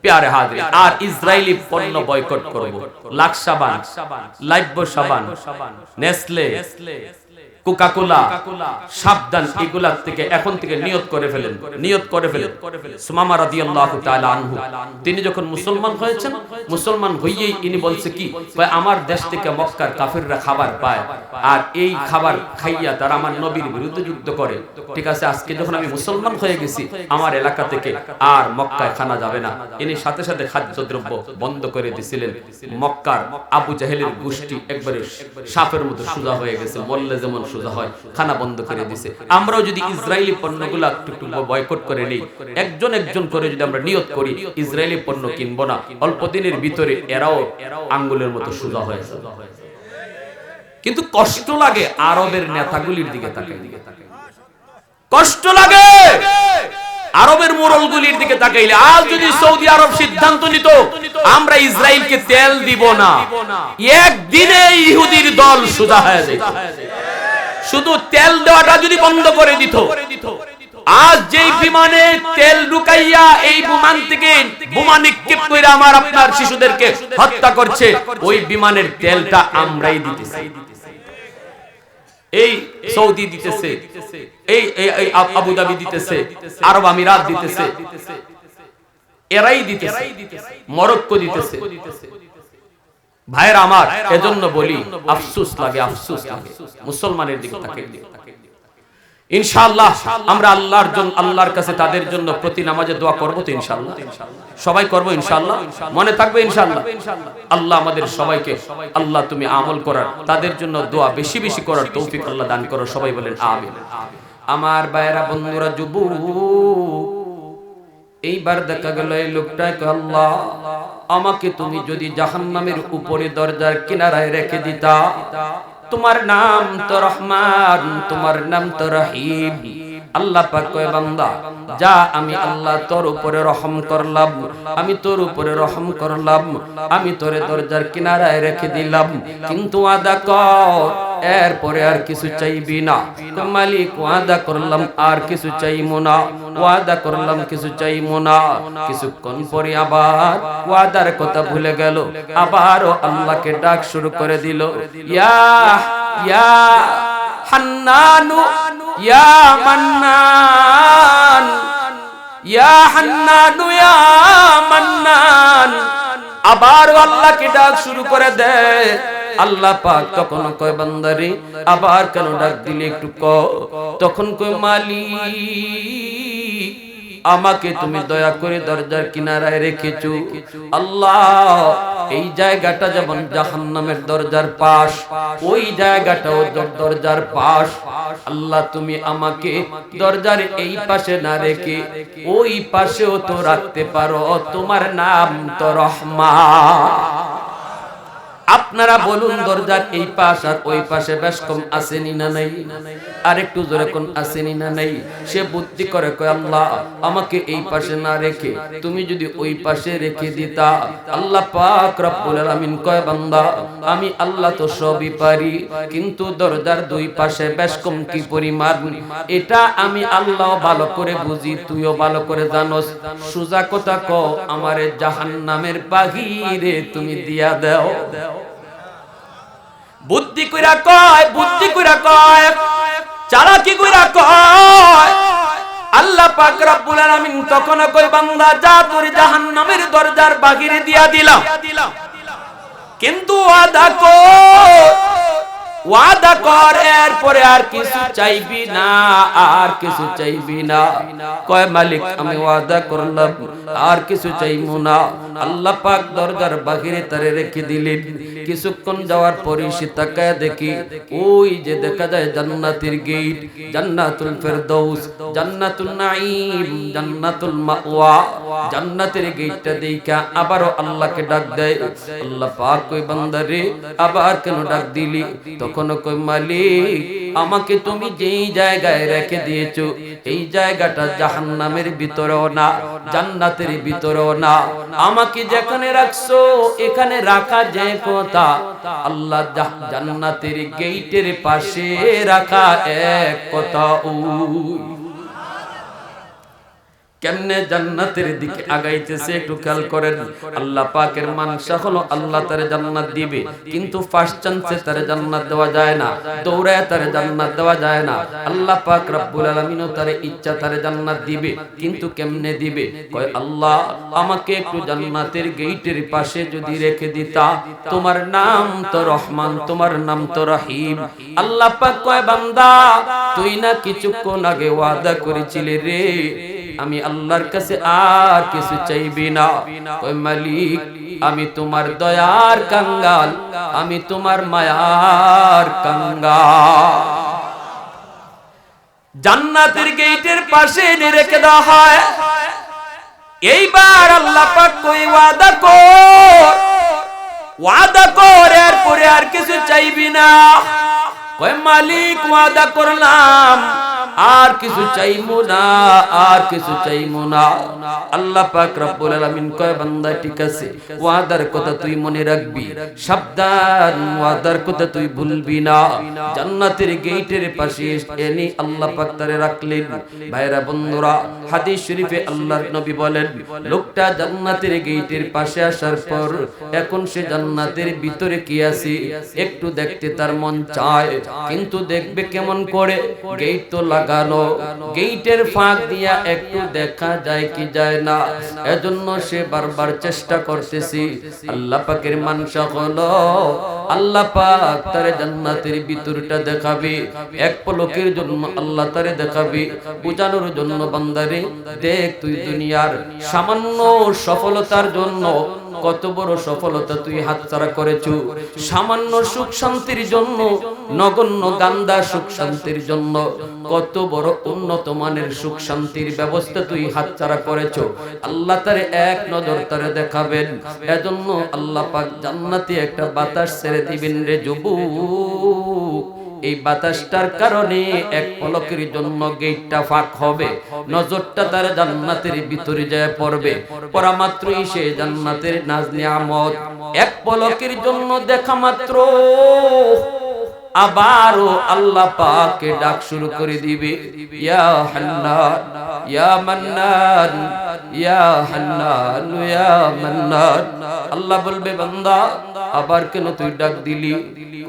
S1: প্যারে হাজিরিন, আর ইসরায়েলি পণ্য বয়কট করব। লাক্স সাবান, লাইফ সাবান, নেসলে, কোকা-কোলা, সাবধান, এগুলা থেকে এখন থেকে নিয়ত করে ফেলেন, নিয়ত করে ফেলেন। সুমামা রাদিয়াল্লাহু তাআলা আনহু তিনি যখন মুসলমান হয়েছেন, মুসলমান হইয়েই ইনি বলছে কি, আমার দেশ থেকে মক্কার কাফিররা খাবার পায়, আর এই খাবার খাইয়া তারা আমার নবীর বিরুদ্ধে যুদ্ধ করে। ঠিক আছে, আজকে যখন আমি মুসলমান হয়ে গেছি, আমার এলাকা থেকে আর মক্কায় খানা যাবে না। ইনি সাথে সাথে খাদ্যদ্রব্য বন্ধ করে দিছিলেন। মক্কার আবু জাহেলের গোষ্ঠী একবারে সাপের মতো সোজা হয়ে গেছে, বললে যেমন সোজা হয়, খানা বন্ধ করে দিছে। আমরাও যদি ইসরায়েলি পণ্যগুলো একটু বয়কট করে নেই, একজন একজন করে যদি আমরা নিয়ত করি ইসরায়েলি পণ্য কিনবো না, অল্প দিনের ভিতরে এরাও আঙ্গুলের মতো সোজা হয়ে যাবে। কিন্তু কষ্ট লাগে আরবের নেতাগুলির দিকে তাকাই, কষ্ট লাগে আরবের মোড়লগুলির দিকে তাকাইলে। আজ যদি সৌদি আরব সিদ্ধান্ত নিত আমরা ইসরায়েলকে তেল দিব না, একদিনে ইহুদির দল সোজা হয়ে যেত। শুধু তেল দেওয়াটা যদি বন্ধ করে দিত, আজ যেই বিমানে তেল ঢুকাইয়া এই বিমান থেকে বোমা নিক্ষেপ করে আমার আপনার শিশুদেরকে হত্যা করছে, ওই বিমানের তেলটা আমরাই দিতেছি। এই সৌদি দিতেছে, এই আবুধাবি দিতেছে, আরব আমিরাত দিতেছে, এরাই দিতেছে, মরক্কো দিতেছে। ভাইরা আমার, এজন্য বলি আফসোস লাগে, আফসোস লাগে মুসলমানের দিকে তাকিয়ে। ইনশাআল্লাহ আমরা আল্লাহর কাছে তাদের জন্য প্রতি নামাজে দোয়া করব তো ইনশাআল্লাহ, সবাই করব ইনশাআল্লাহ, মনে থাকবে ইনশাআল্লাহ। আল্লাহ আমাদের সবাইকে, আল্লাহ তুমি আমল করার, তাদের জন্য দোয়া বেশি বেশি করার তৌফিক আল্লাহ দান করো, সবাই বলেন আমিন। আমার ভাইরা বন্ধুরা, যুবক, এইবার দেখা গেল এই লোকটাকে, আল্লাহ আমাকে তুমি যদি জাহান্নামের উপরে দরজার কিনারায় রেখে দিতা, তোমার নাম তো রহমান, তোমার নাম তো রহিম। আল্লাহ পাক কয়, বান্দা যা, আমি আল্লাহ তোর উপরে রহম করলাম, আমি তোর উপরে রহম করলাম, আমি তোরে দরজার কিনারায় রেখে দিলাম, কিন্তু ওয়াদা কর এরপরে আর কিছু চাইবি না। মালিক ওয়াদা করলাম আর কিছু চাইবো না, ওয়াদা করলাম কিছু চাইবো না। কিছুক্ষণ পরে আবার ওয়াদার কথা ভুলে গেল, আবারও আল্লাহকে ডাক শুরু করে দিল, ইয়া ইয়া হান্নানু ইয়া মান্নান, ইয়া হান্নানু ইয়া মান্নান। আবার আল্লাহকে ডাক শুরু করে দেয়। আল্লাহ পাক তখন কয়, বান্দারে আবার কেন ডাক দিলে একটু কও। তখন কয়, মালিক আমাকে তুমি দয়া করে দরজার কিনারায় রেখেছো। আল্লাহ এই জায়গাটা যেমন জাহান্নামের দরজার পাশ, ওই জায়গাটাও দরজার পাশ। আল্লাহ তুমি আমাকে দরজার এই পাশে না রেখে ওই পাশেও তো রাখতে পারো, তোমার নাম তো রহমান। আপনারা বলুন, দরজার এই পাশ আর ওই পাশে বেশ কম আসেনি না নাই? আর একটু জোরে কোন আসেনি না নাই? সে বুদ্ধি করে কয়, আল্লাহ আমাকে এই পাশে না রেখে তুমি যদি ওই পাশে রেখে দিতা। আল্লাহ পাক রব্বুল আলামিন কয়, বান্দা আমি আল্লাহ তো সবই পারি, কিন্তু দরজার দুই পাশে বেশ কম কি পরিমাণ এটা আমি আল্লাহ ভালো করে বুঝি, তুইও ভালো করে জানোস। সুজা কথা কও, আমারে জাহান্নামের বাহিরে তুমি দিয়া দাও। বুদ্ধি কইরা কয়, বুদ্ধি কইরা কয়, চালাকি কইরা কয়। আল্লাহ পাক রব্বুল আলামিন তখন কই, বান্দা যা তোর জাহান্নামের দরজার বাহিরে দিয়া দিলাম, কিন্তু ওয়াদা কর, ওয়াদা কর এরপরে আর কিছু চাইবি না, আর কিছু চাইবি না। কয়, মালিক আমি ওয়াদা করলাম আর কিছু চাইবো না। আল্লাহ পাক দরজার বাহিরে তারে রেখে দিলেন, কিছুক্ষণ যাওয়ার পরে সে তাকায় দেখি ওই যে দেখা যায় জান্নাতের গেট, জান্নাতুল ফেরদৌস, জান্নাতুল নাঈম, জান্নাতুল মাওয়া, জান্নাতের গেটটা দেখা আবারও আল্লাহকে ডাক দেয়। আল্লাহ পাক কই বান্দারে আবার কেন ডাক দিলি? তখন কই মালিক আমাকে তুমি যেই জায়গায় রেখে দিয়েছো এই জায়গাটা জাহান্নামের ভিতরেও না জান্নাতের ভিতরেও না, আমাকে যেখানে রাখছো এখানে রাখা যে কথা আল্লাহ জান্নাতের গেটের পাশে রাখা এক কথা। কেমনে জান্নাতের দিকে আগাইতেছে একটু খেয়াল করেন। আল্লাহ পাকের মানসা হলো আল্লাহ তারে জান্নাত দিবে, কিন্তু ফার্স্ট চান্সে তারে জান্নাত দেওয়া যায় না, দৌড়ায় তারে জান্নাত দেওয়া যায় না। আল্লাহ পাক রব্বুল আলামিনও তারে ইচ্ছা তারে জান্নাত দিবে, কিন্তু কেমনে দিবে? কয় আল্লাহ আমাকে একটু জান্নাতের গেটের পাশে যদি রেখে দিতা, তোমার নাম তো রহমান, তোমার নাম তো রহিম। আল্লাহ পাক কয় বান্দা তুই না কিছুক্ষণ আগে ওয়াদা করেছিলি রে আমি আল্লাহর কাছে আর কিছু চাইবি না। ওই মালিক আমি তোমার দয়ার কাঙ্গাল, আমি তোমার মায়ার কাঙ্গাল। জান্নাতের গেটের পাশে এনে রেখে দেওয়া হয়। এইবার আল্লাহ পাক কই ওয়াদা কর, ওয়াদা কর এরপরে আর কিছু চাইবি না। কই মালিক ওয়াদা করলাম আর কিছু চাইমু না, আর কিছু চাইমু না। আল্লাহ পাক রব্বুল আলামিন কয় বান্দা ঠিক আছে, ওয়াদার কথা তুই মনে রাখবি, সাবধান ওয়াদার কথা তুই ভুলবি না। জান্নাতের গেটের পাশে এনে আল্লাহ পাক তারে রাখলেন। ভাইরা বন্ধুরা হাদিস শরীফে আল্লাহর নবী বলেন লোকটা জান্নাতের গেটের পাশে আসার পর এখন সে জান্নাতের ভিতরে কি আছে একটু দেখতে তার মন চায়, কিন্তু দেখবে কেমন করে? গেট তো লাগানো, গেটের ফাঁক দিয়া একটু দেখা যায় কি যায় না, এজন্য সে বারবার চেষ্টা করতেছি। আল্লাহ পাকের মানসা হলো আল্লাহ পাক তারে জান্নাতের ভিতরটা দেখাবে, এক পলকের জন্য আল্লাহ তারে দেখাবে, বুঝানোর জন্য বান্দারে দেখ তুই দুনিয়ার সামান্য সফলতার জন্য কত বড় সফলতা তুই হাতছাড়া করেছো, সামান্য সুখ শান্তির জন্য, নগণ্য গান্দা সুখ শান্তির জন্য কত বড় উন্নত মানের সুখ শান্তির ব্যবস্থা তুই হাতছাড়া করেছো। আল্লাহ তারে এক নজর তারে দেখাবেন, এজন্য আল্লাহ পাক জান্নাতে একটা বাতাস ছেড়ে দিবেন রে যুবক। এই বাতাসটার কারণে এক পলকের জন্য গেটটা ফাঁক হবে, নজরটা তার জান্নাতের ভিতরে যায় পড়বে, পড়া মাত্রই সে জান্নাতের নাজ নিয়ামত এক পলকের জন্য দেখা মাত্র আবারও আল্লাহ পাকে ডাক শুরু করে দিবে, ইয়া হান্নান ইয়া মান্নান ইয়া হান্নান ইয়া মান্নান। আল্লাহ বলবে বান্দা আবার কেন তুই ডাক দিলি?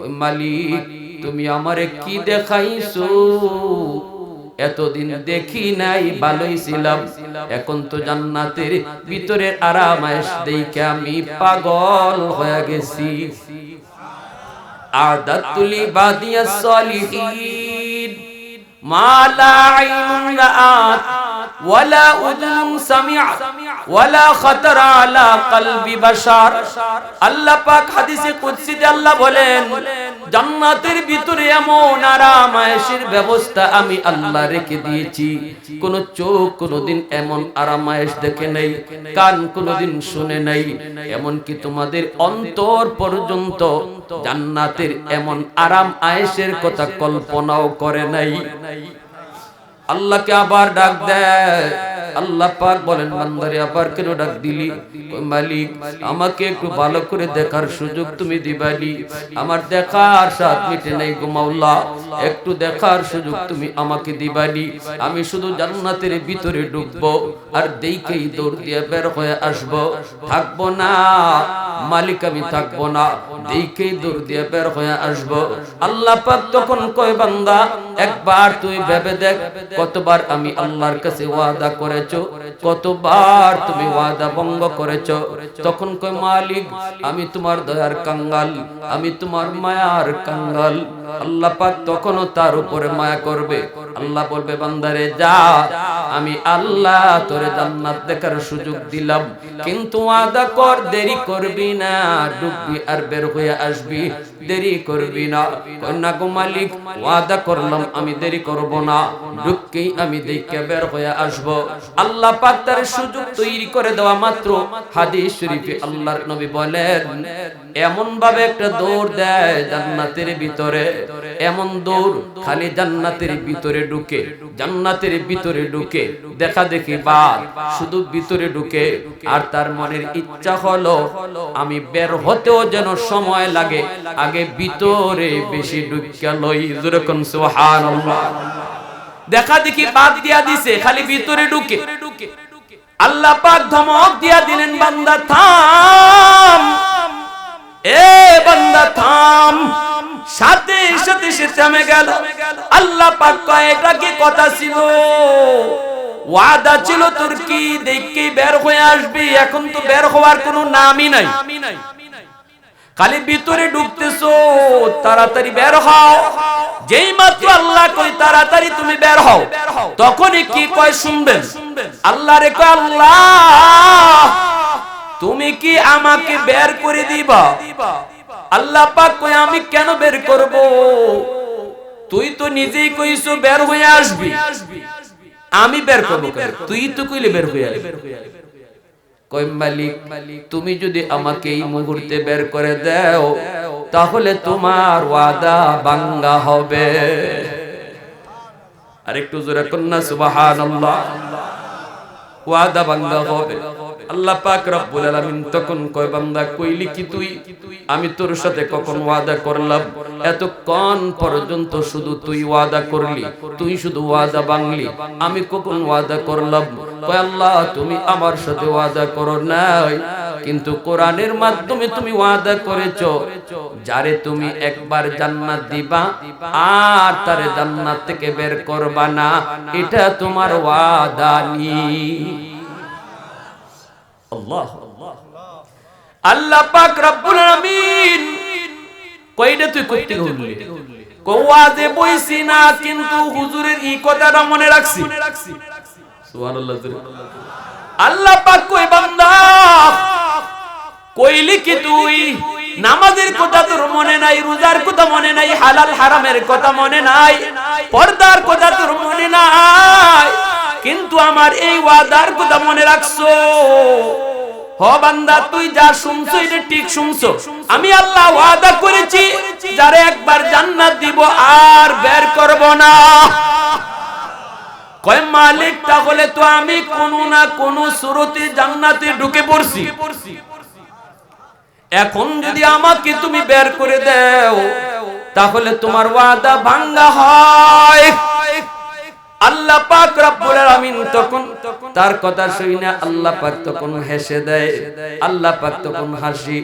S1: ওই মালিক তুমি আমারে কি দেখাইছো? এতদিন দেখি নাই, ভালোই ছিলাম, এখন তো জান্নাতের ভিতরে আরামায়েশ দেখে আমি পাগল হয়ে গেছি। আদাতুল ইবাদিয়াস সালিহিন মা লা আইনুন রাআত ওয়ালা উযুনুন সামিআত ওয়ালা খাতারা আলা কলবি বাশার। আল্লাহ পাক হাদিসে কুদসিতে আল্লাহ বলেন জান্নাতের ভিতরে এমন আরাম আয়েশের ব্যবস্থা আমি আল্লাহ রেখে দিয়েছি, কোন চোখ কোনদিন এমন আরাম আয়েশ দেখে নাই, কান কোনদিন শুনে নাই, এমন কি তোমাদের অন্তর পর্যন্ত জান্নাতের এমন আরাম আয়েশের কথা কল্পনাও করে নাই। আল্লাহকে আবার ডাক দেয়। আল্লাহ পাক বলেন বান্দারে আবার কেন ডাক দিলি? মালিক আমাকে একটু ভালো করে দেখার সুযোগ তুমি দিবানি, আমার দেখার স্বাদ মিটে নাই গো মাওলা, একটু দেখার সুযোগ তুমি আমাকে দিবানি। আমি শুধু জান্নাতের ভিতরে ঢুকবো আর দেখেই দৌড় দিয়ে বের হয়ে আসবো, থাকবো না মালিক, আমি থাকবো না, দেখেই দৌড় দিয়ে বের হয়ে আসবো। আল্লাহ পাক তখন কয় বান্দা একবার তুই ভেবে দেখ কতবার আমি আল্লাহর কাছে ওয়াদা করেছো, কতবার তুমি ওয়াদা ভঙ্গ করেছো। তখন কয় মালিক আমি তোমার দয়ার কাঙ্গাল, আমি তোমার মায়ার কাঙ্গাল। আল্লাহ পাক তখনও তার উপরে মায়া করবে। আল্লাহ বলবে বান্দারে যা আমি আল্লাহ তোরে জান্নাত দেখার সুযোগ দিলাম, কিন্তু ওয়াদা কর দেরি করবি না, ডুববি আর বের হয়ে আসবি, দেরি করবি না। কয় না গো মালিক, ওয়াদা করলাম আমি দেরি করব না, ডুবকেই আমি দেখে বের হয়ে আসব। আল্লাহ পাক তার সুযোগ তৈরি করে দেওয়া মাত্র হাদিস শরীফে আল্লাহর নবী বলেন এমন ভাবে একটা দৌড় দেয় জান্নাতের ভিতরে, এমন দৌড় খালি জান্নাতের ভিতরে ঢুকে, জান্নাতের ভিতরে ঢুকে দেখা দেখি বাদ শুধু ভিতরে ঢুকে, আর তার মনের ইচ্ছা হলো আমি বের হতেও যেন সময় লাগে, আগে ভিতরে বেশি ঢুকে লই। যেরকম সুবহানাল্লাহ, দেখা দেখি বাদ দিয়া দিছে, খালি ভিতরে ঢুকে। আল্লাহ পাক ধমক দিয়া দিলেন, বান্দা থাম, এ বান্দা থাম। সাথে সাথে সে থেমে গেল। আল্লাহ পাক কয় এটা কি কথা ছিল? ওয়াদা ছিল তোর কি দেখেই বের হয়ে আসবি, এখন তো বের হওয়ার কোনো নামই নাই, খালি ভিতরে ঢুকতেছো, তাড়াতাড়ি বের হও। যেই মাত্র আল্লাহ কয় তাড়াতাড়ি তুমি বের হও, তখনই কি কয় শুনবেন? আল্লাহ রে কয় আল্লাহ তুমি কি আমাকে বের করে দিবা? আল্লাহ পাক কয় আমি কেন বের করব? তুই তো নিজেই কইছো বের হয়ে আসবি, আমি বের করব কেন? তুই তো কইলে বের হয়ে আসবি। কয় মালিক তুমি যদি আমাকে এই মুহূর্তে বের করে দাও তাহলে তোমার ওয়াদা ভাঙা হবে। আরেকটু জোরে কন্যা সুবহানাল্লাহ, ওয়াদা ভাঙা হবে। আল্লাহ পাক রব্বুল আলামিন তখন কয় বান্দা কইলি কি তুই? আমি তোর সাথে কখন ওয়াদা করলাম? এতক্ষণ পর্যন্ত শুধু তুই ওয়াদা করলি, তুই শুধু ওয়াদা ভাঙলি, আমি কখন ওয়াদা করলাম? কয় আল্লাহ তুমি আমার সাথে ওয়াদা করো নাই, কিন্তু কোরআনের মাধ্যমে তুমি ওয়াদা করেছো যারে তুমি একবার জান্নাত দিবা আর তারে জান্নাত থেকে বের করবা না, এটা তোমার ওয়াদা নি। আল্লাহ আল্লাহ পাক রব্বুল আলামিন কইটা তুই কইতে গলি কোয়াজে বইছি না, কিন্তু হুজুরের এই কথাটা মনে রাখছি। সুবহানাল্লাহ। আল্লাহ পাক কই বান্দা কইলি কি তুই? নামাজের কথা তোর মনে নাই, রোজার কথা মনে নাই, হালাল হারামের কথা মনে নাই, পর্দার কথা তোর মনে নাই, কিন্তু আমার এই ওয়াদার কথা মনে রাখছো। হ বান্দা তুই যা শুনছো এটা ঠিক শুনছো, আমি আল্লাহ ওয়াদা করেছি যারে একবার জান্নাত দিব আর বের করব না। কয় মালিক তাহলে তো আমি কোন না কোন সুরতে জান্নাতে ঢুকে পড়ছি, এখন যদি আমাকে তুমি বের করে দাও তাহলে তোমার ওয়াদা ভাঙা হয়। আল্লাহ পাক রব্বুল আলামিন তখন তার কথা শুনে আল্লাহ পাক তখন হেসে দেয়, আল্লাহ পাক তখন হাসি।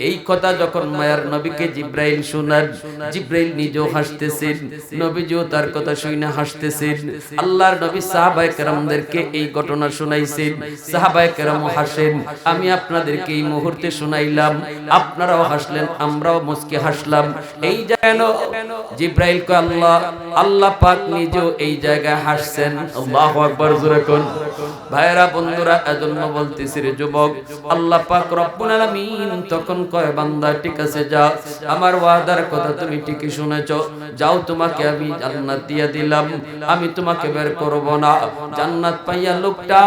S1: এই কথা যখন মায়ার নবীকে জিব্রাইল শোনান, জিব্রাইল নিজেও হাসতেছেন, নবীজিও তার কথা শুনে হাসতেছেন। আল্লাহর নবী সাহাবায়ে কেরামদেরকে এই ঘটনা শুনাইছেন, সাহাবায়ে কেরামও হাসেন। আমি আপনাদেরকে এই মুহূর্তে শুনাইলাম, আপনারাও হাসলেন, আমরাও মুস্কি হাসলাম। এই যেন জিব্রাইল কয় আল্লাহ, আল্লাহ পাক নিজেও এই জায়গায় হাসছেন। আল্লাহু আকবার, জোরে কোন ভাইরা বন্ধুরা। এজন্য বলতেছি রে যুবক, আল্লাহ পাক রব্বুল আলামিন তখন কয় বান্দা ঠিক আছে যা, আমার ওয়াদার কথা তুমি ঠিকই শুনেছো, যাও তোমাকে আমি জান্নাত দিয়ে দিলাম, আমি তোমাকে বের করব না। জান্নাত পাইয়া লোকটা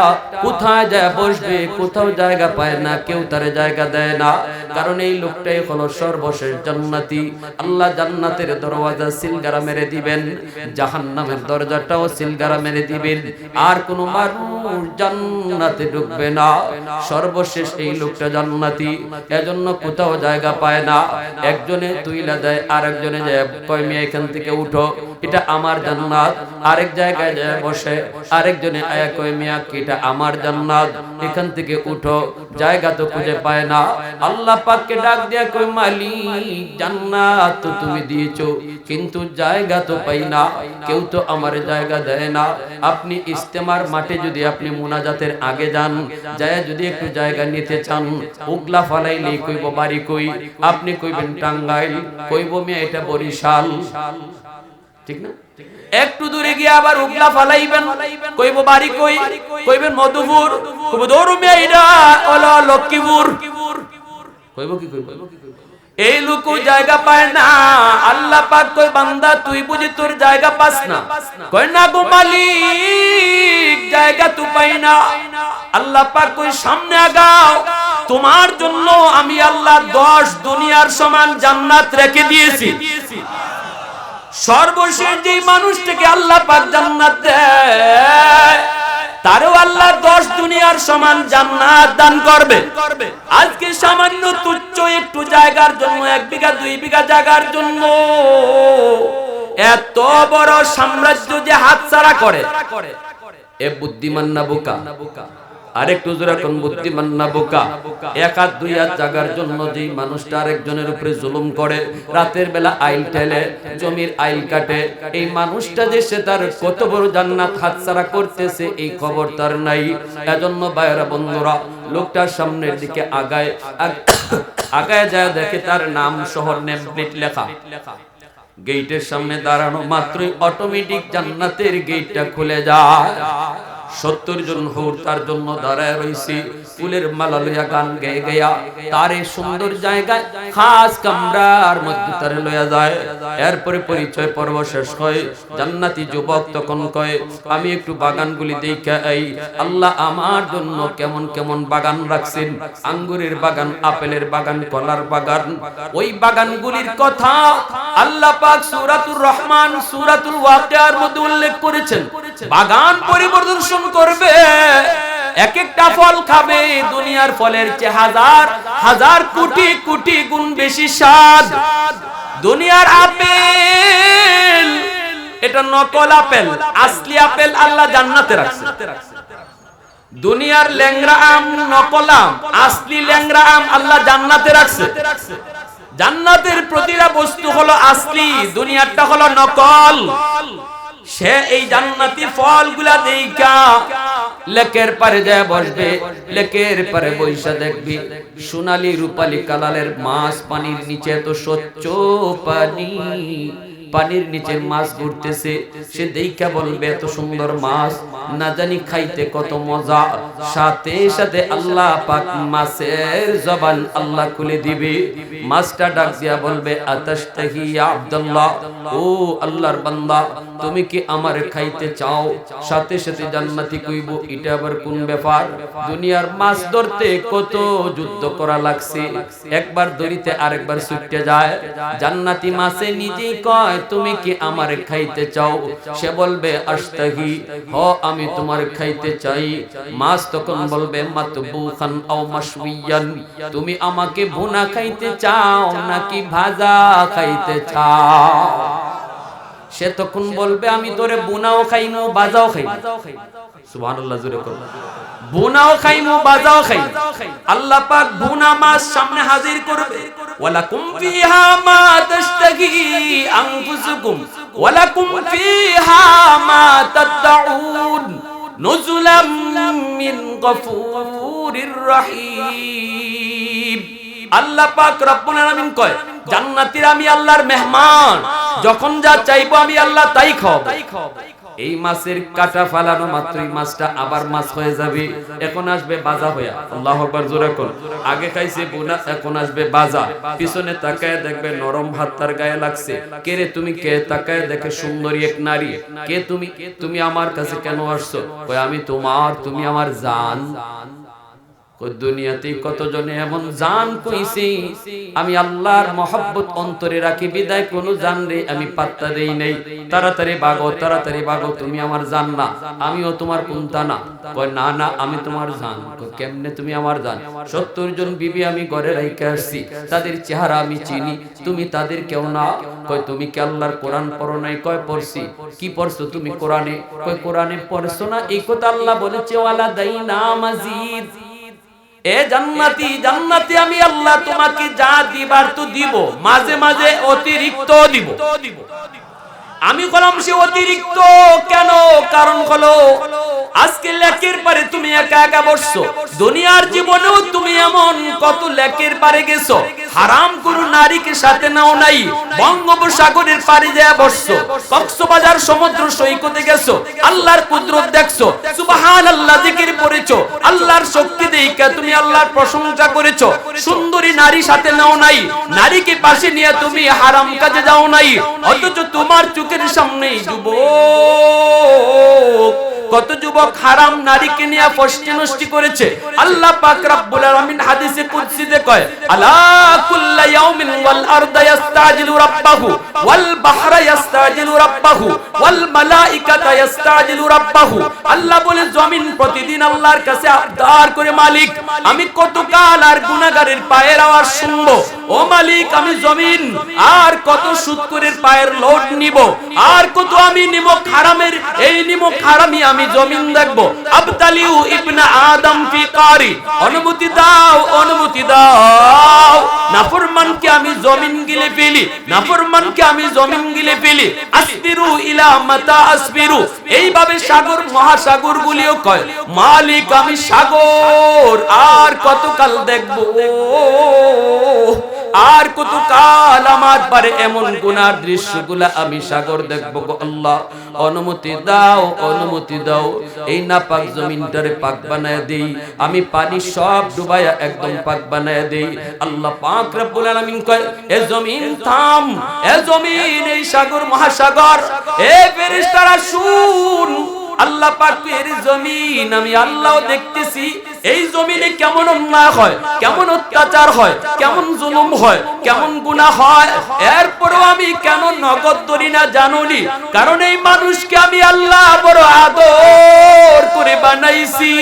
S1: কোথায় যায় বসবে? কোথাও জায়গা পায় না, কেউ তারে জায়গা দেয় না, কারণ এই লোকটাই হলো সর্বশেষ জান্নাতি। আল্লাহ জান্নাতের দরওয়াজা সিলগারা মেরে দিবেন, জাহান্নামের দরজাটাও সিলগারা মেরে দিবেন, আর কোনো মানুষ জান্নাতে ঢুকবে না। সর্বশেষ এই লোকটা জান্নাতি, এজন্য কোথাও জায়গা পায় না। একজনে তুইলা দেয়, আরেকজনে যায় কয় মিয়া এখান থেকে উঠো, এটা আমার জান্নাত। আরেক জায়গায় যায় বসে, আরেকজনে আয়া কয় মিয়া এটা আমার জান্নাত, এখান থেকে উঠো, জায়গা তো খুঁজে পায় না। আল্লাহ পাককে ডাক দিয়া কয় মালিক জান্নাত তো তুমি দিয়েছো, কিন্তু জায়গা তো পাই না, কেউ তো আমার জায়গা দেয় না। আপনি ইস্তেমার মাঠে যদি আপনি মুনাজাতের আগে যান, যায় যদি একটু জায়গা নিতে চান, উগলা ফালাইলে কইব বাড়ি কই, আপনি কইবেন টাঙ্গাইল, কইব মিয়া এটা বরিশাল। ঠিক না? একটু দূরে গিয়ে আবার উগলা ফালাইবেন, কইব বাড়ি কই, কইবেন মধুপুর, কইব দৌড়ুমিয়া এটা হলো লক্ষ্মীপুর, কইব কি কইব? এই লোক জায়গা পায় না। আল্লাহ পাক কই বান্দা তুই বুঝি তোর জায়গা পাস না? কই না গো মালিক জায়গা তো পাই না। আল্লাহ পাক কই সামনে আগাও, তোমার জন্য আমি আল্লাহ 10 দুনিয়ার সমান জান্নাত রেখে দিয়েছি। সর্বশেষ যে মানুষটাকে আল্লাহ পাক জান্নাত দেয় তারও আল্লাহ 10 দুনিয়ার সমান জান্নাত দান করবে। আজকে সামান্য তুচ্ছ একটু জায়গার জন্য, 1 বিঘা 2 বিঘা জায়গার জন্য এত বড় সাম্রাজ্য যে হাতছাড়া করে, এ বুদ্ধিমান না বোকা? আরেকটু জোরে কোন বুদ্ধিমান না বোকা? 1 হাত 2 হাত জায়গার জন্য যেই মানুষটা আরেকজনের উপরে জুলুম করে, রাতের বেলা আইল ঠেলে, জমির আইল কাটে, এই মানুষটা যে সে তার কত বড় জান্নাত হাতছাড়া করতেছে এই খবর তার নাই। এজন্য ভাইরা বন্ধুরা, লোকটার সামনের দিকে আগায় যায়, দেখে তার নাম শহর নেম প্লেট লেখা। গেটের সামনে দাঁড়ানো মাত্রই অটোমেটিক জান্নাতের গেটটা খুলে যায়। 70 জন হুর তার জন্য দাঁড়ায় রইছি, ফুলের মালা লইয়া গান গেয়ে গেয়া তার এই সুন্দর জায়গায় খাস কামরার মধ্যে তারে লইয়া যায়। এরপরে পরিচয় পর্ব শেষ হয়। জান্নাতি যুবক তখন কয়, আমি একটু বাগানগুলি দেখে আই। আল্লাহ আমার জন্য কেমন কেমন বাগান রাখছেন, আঙ্গুরের বাগান, আপেলের বাগান, কলার বাগান। ওই বাগানগুলির কথা আল্লাহ পাক সূরাতুর রহমান, সূরাতুল ওয়াকিয়ার মধ্যে উল্লেখ করেছেন। বাগান পরিদর্শন করবে, এক একটা ফল খাবে, দুনিয়ার ফলের চেয়ে হাজার হাজার কোটি কোটি গুণ বেশি স্বাদ। দুনিয়ার আপেল এটা নকল আপেল, আসলি আপেল আল্লাহ জান্নাতে রাখছে। দুনিয়ার ল্যাংড়া আম নকল আম, আসলি ল্যাংড়া আম আল্লাহ জান্নাতে রাখছে। জান্নাতের প্রতিটা বস্তু হলো আসলি, দুনিয়ারটা হলো নকল। সে এই জান্নাতি ফলগুলা দেইখা লেকের পারে যায় বসবে, লেকের পারে বৈশা দেখবি সোনালী রূপালী কালারের মাছ, পানির নিচে তো স্বচ্ছ পানি, পানির নিচে মাছ ঘুরতেছে। সে দেইখা বলবে এত সুন্দর মাছ, না জানি খাইতে কত মজা। সাথে সাথে আল্লাহ পাক মাছের জবান আল্লাহ খুলে দিবে। মাছটা ডাক দিয়া বলবে আতাশতাহি ইয়া আব্দুল্লাহ, ও আল্লাহর বান্দা তুমি কি আমারে খাইতে চাও? সাথে সাথে জান্নাতি কইব এটা আবার কোন ব্যাপার? দুনিয়ার মাছ ধরতে কত যুদ্ধ করা লাগছে, একবার ধরিতে আরেকবার ছুটতে যায়। জান্নাতি মাছে নিজেই কয় তুমি কি আমারে খাইতে চাও? সে বলবে আশতাহি, হ আমি তোমার খাইতে চাই। মাছ তখন বলবে মাতবুখান আও মাশউইয়ান, তুমি আমাকে ভুনা খাইতে চাও নাকি ভাজা খাইতে চাও? সে তখন বলবে আমি তোরে বুনাও খাইমু বাজাও খাইমু। সুবহানাল্লাহ, জোরে করো। বুনাও খাইমু বাজাও খাইমু। আল্লাহ পাক বুনা মাছ সামনে হাজির করবে। ওয়ালাকুম ফিহা মা তাশতাহি আনফুসুকুম ওয়ালাকুম ফিহা মা তাদউন নুজুলাম মিন গফুরির রহিম। আল্লাহ পাক রব্বুল আলামিন কয় জান্নাতীরা আমি আল্লাহর মেহমান, যখন যা চাইবো আমি আল্লাহ তাই খাওয়াবো। এই মাছের কাটা ফালানো মাত্রই মাছটা আবার মাছ হয়ে যাবে। এখন আসবে বাজা হইয়া। আল্লাহু আকবার, জোরে কর। আগে খাইছে বুনা, এখন আসবে বাজা। পিছনে তাকায় দেখবে নরম ভাত তার গায়ে লাগছে। কে রে তুমি? কে? তাকায় দেখে সুন্দরী এক নারী। কে তুমি? তুমি আমার কাছে কেন আসছো? কই আমি তোমার, তুমি আমার জান। দুনিয়াতে কতজনে এমন জান কইছি, আমি আল্লাহর মহব্বত অন্তরে রাখি বিদায় কোন জান রে আমি পাত্তা দেই নাই। তাড়াতাড়ি ভাগো, তাড়াতাড়ি ভাগো, তুমি আমার জান না, আমিও তোমার কুন্তা না। কয় না না আমি তোমার জান। কেমনে তুমি আমার জান? 70 জন বিবি আমি ঘরে রাইখা আসছি, তাদের চেহারা আমি চিনি, তুমি তাদের কেউ না। কয় তুমি কি আল্লাহর কোরআন পড়ো নাই? কয় পড়ছি। কি পড়ছো তুমি কোরআনে? কয় কোরআনে পড়ছো না, এই কথা আল্লাহ বলেছে ওয়ালা দাইনা মাজিদ। এ জান্নাতি, জান্নাতি আমি আল্লাহ তোমাকে যা দিবার তো দিব, মাঝে মাঝে অতিরিক্ত দিব। আমি বললাম সে অতিরিক্ত কেন? কারণ হলো আজকে লেকের পারে তুমি একা একা বসছো, দুনিয়ার জীবনেও তুমি এমন কত লেকের পারে গেছো, হারাম কোনো নারীকে সাথে নাও নাই, বঙ্গোপসাগরের পারে যায় বসছো, কক্সবাজার সমুদ্র সৈকতে গেছো, আল্লাহর কুদরত দেখছো, সুবহানাল্লাহ জিকির করেছো, আল্লাহর শক্তি দেখে তুমি আল্লাহর প্রশংসা করেছো, সুন্দরী নারী সাথে নাও নাই, নারীকে পাশে নিয়ে তুমি হারাম কাজে যাও নাই, অথচ তোমার চোখের সামনেই যুবক কত যুবক হারাম নারীকে নিয়ে ফষ্টি নষ্টি করেছে। আল্লাহ পাক রব্বুল আলামিন হাদিসে কুদসিতে কয়, আলা কুল্লা ইয়াউমিন ওয়াল আরদা ইস্তাজিলু রাব্বাহু ওয়াল বাহরা ইস্তাজিলু রাব্বাহু ওয়াল মালাইকাতা ইস্তাজিলু রাব্বাহু। আল্লাহ বলে জমিন প্রতিদিন আল্লাহর কাছে আবদার করে, মালিক আমি কতকাল আর গুনাহগারের পায়ের আওয়াজ শুনবো, ও মালিক আমি জমিন আর কত সুদখোরের পায়ের লোড নিব, আর কত আমি নিমক হারামের এই নিমক হারামি আমি জমিন দেখবো। আবতালিউ ইবনা আদম ফি কারি, অনুমতি দাও অনুমতি দাও, নাফরমানকে আমি জমিন গিলে ফেলি, নাফরমানকে আমি জমিন গিলে ফেলি। আসবিরু ইলা মাতা আসবিরু, এইভাবে সাগর মহাসাগর গুলিও কয়, মালিক আমি সাগর আর কতকাল দেখবো, আর কত কাল আমার পারে এমন গুনার দৃশ্যগুলা আমি সাগর দেখবো গো আল্লাহ, অনুমতি দাও অনুমতি দাও, এই নাপাক জমিনটারে পাক বানায় দেই, আমি পানি সব ডুবাইয়া একদম পাক বানায় দেই। আল্লাহ পাক রব্বুল আলামিন কয়, এ জমিন থাম, এ জমিন এই সাগর মহাসাগর, এ ফেরেশতারা শুন, আল্লাহ পাক এর জমিন আমি আল্লাহ দেখতেছি, এই জমিনে কেমন অন্যায় হয়, কেমন অত্যাচার হয়, কেমন জুলুম হয়, কেমন গুনাহ হয়, এরপরও আমি কেন নগদ ধরি না জানুনি? কারণ এই মানুষকে আমি আল্লাহ বড় আদর করে বানাইছি।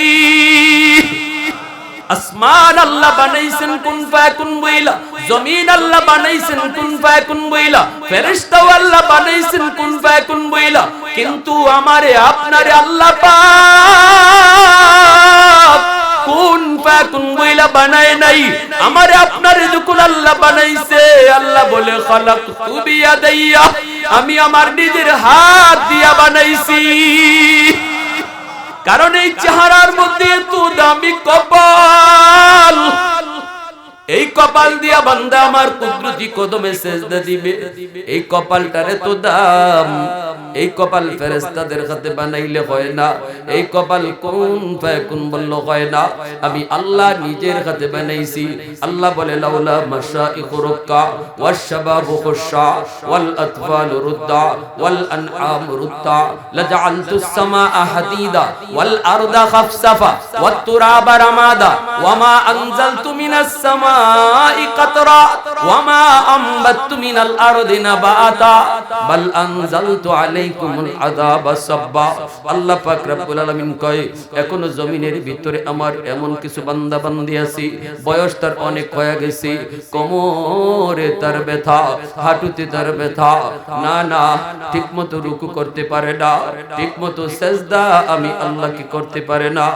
S1: আসমান আল্লাহ বানাইছেন কুন ফায়াকুন বইলা, জমিন আল্লাহ বানাইছেন কুন ফায়াকুন বইলা, ফেরেশতাও আল্লাহ বানাইছেন কুন ফায়াকুন বইলা, কিন্তু আমারে আপনারে আল্লাহ পাক কুন ফায়াকুন বইলা বানায় নাই। আমারে আপনারে যখন আল্লাহ বানাইছে, আল্লাহ বলে খালাকতু বিয়াদাইয়া, আমি আমার নিজের হাত দিয়া বানাইছি। কারণ এই চেহারার মধ্যে এত দামি কপাল, এই কপাল দিয়া বান্দা আমার কুদরতি কদমে সেজদা দিবে, এই কপালটারে তো দাম, এই কপাল ফেরেশতাদের হাতে বানাইলে হয় না, এই কপাল কুন ফায়াকুন বললে হয় না, আমি আল্লাহ নিজের হাতে বানাইছি। আল্লাহ বলে, লাউলা মাশাইখু রুক্কা ওয়াশ শাবাবু খুশা ওয়াল আতফালু রুদ্দা ওয়াল আনআম রুদ্দা লাজআলতুস সামাআ হাদিদা ওয়াল আরদা খাফসাফা ওয়াত তুরাবা রামাদা ওয়ামা আনজালতু মিনাস সামা قطرا وما أنبت من الأرض نباتا بل أنزلت عليكم العذاب صبا। আল্লাহ পাক রব্বুল আলামিন কয়, এখনো জমিনের ভিতরে আমার এমন কিছু বান্দা বান্দি আছে, বয়স তার অনেক হয়ে গেছে, কোমরে তার ব্যথা, হাঁটুতে তার ব্যথা, না না ঠিকমতো রুকু করতে পারে না, ঠিকমতো সেজদা আমি আল্লাহকে করতে পারে না,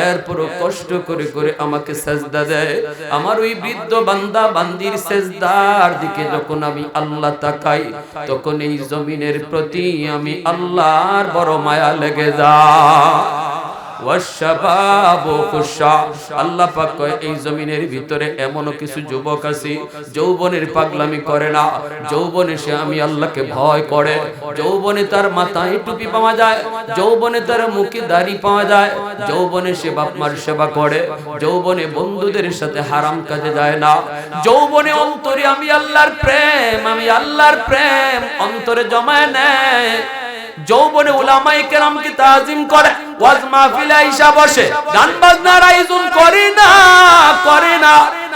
S1: এরপরও কষ্ট করে করে আমাকে সেজদা দেয়। আমার ওই বৃদ্ধ বান্দা বান্দির সেজদার দিকে যখন আমি আল্লাহ তাকাই, তখন এই জমিনের প্রতি আমি আল্লাহর বড় মায়া লেগে যায়। আল্লাহ পাক কয়, এই জমিনের ভিতরে এমন কিছু যুবক আছে যৌবনের পাগলামি করে না, যৌবনে সে আমি আল্লাহকে ভয় করে, যৌবনে তার মাথায় টুপি পাওয়া যায়, যৌবনে তার মুখে দাড়ি পাওয়া যায়, যৌবনে সে বাপ মার সেবা করে, যৌবনে বন্ধুদের সাথে হারাম কাজে যায় না, যৌবনে অন্তরে আমি আল্লাহর প্রেম, আমি আল্লাহর প্রেম অন্তরে জমায় নেয়, যৌবনে উলামায়ে কেরামকে তাজিম করে, ওয়াজ মাহফিলে আইসা বসে, গান বাজনার আয়োজন করে না, করে না।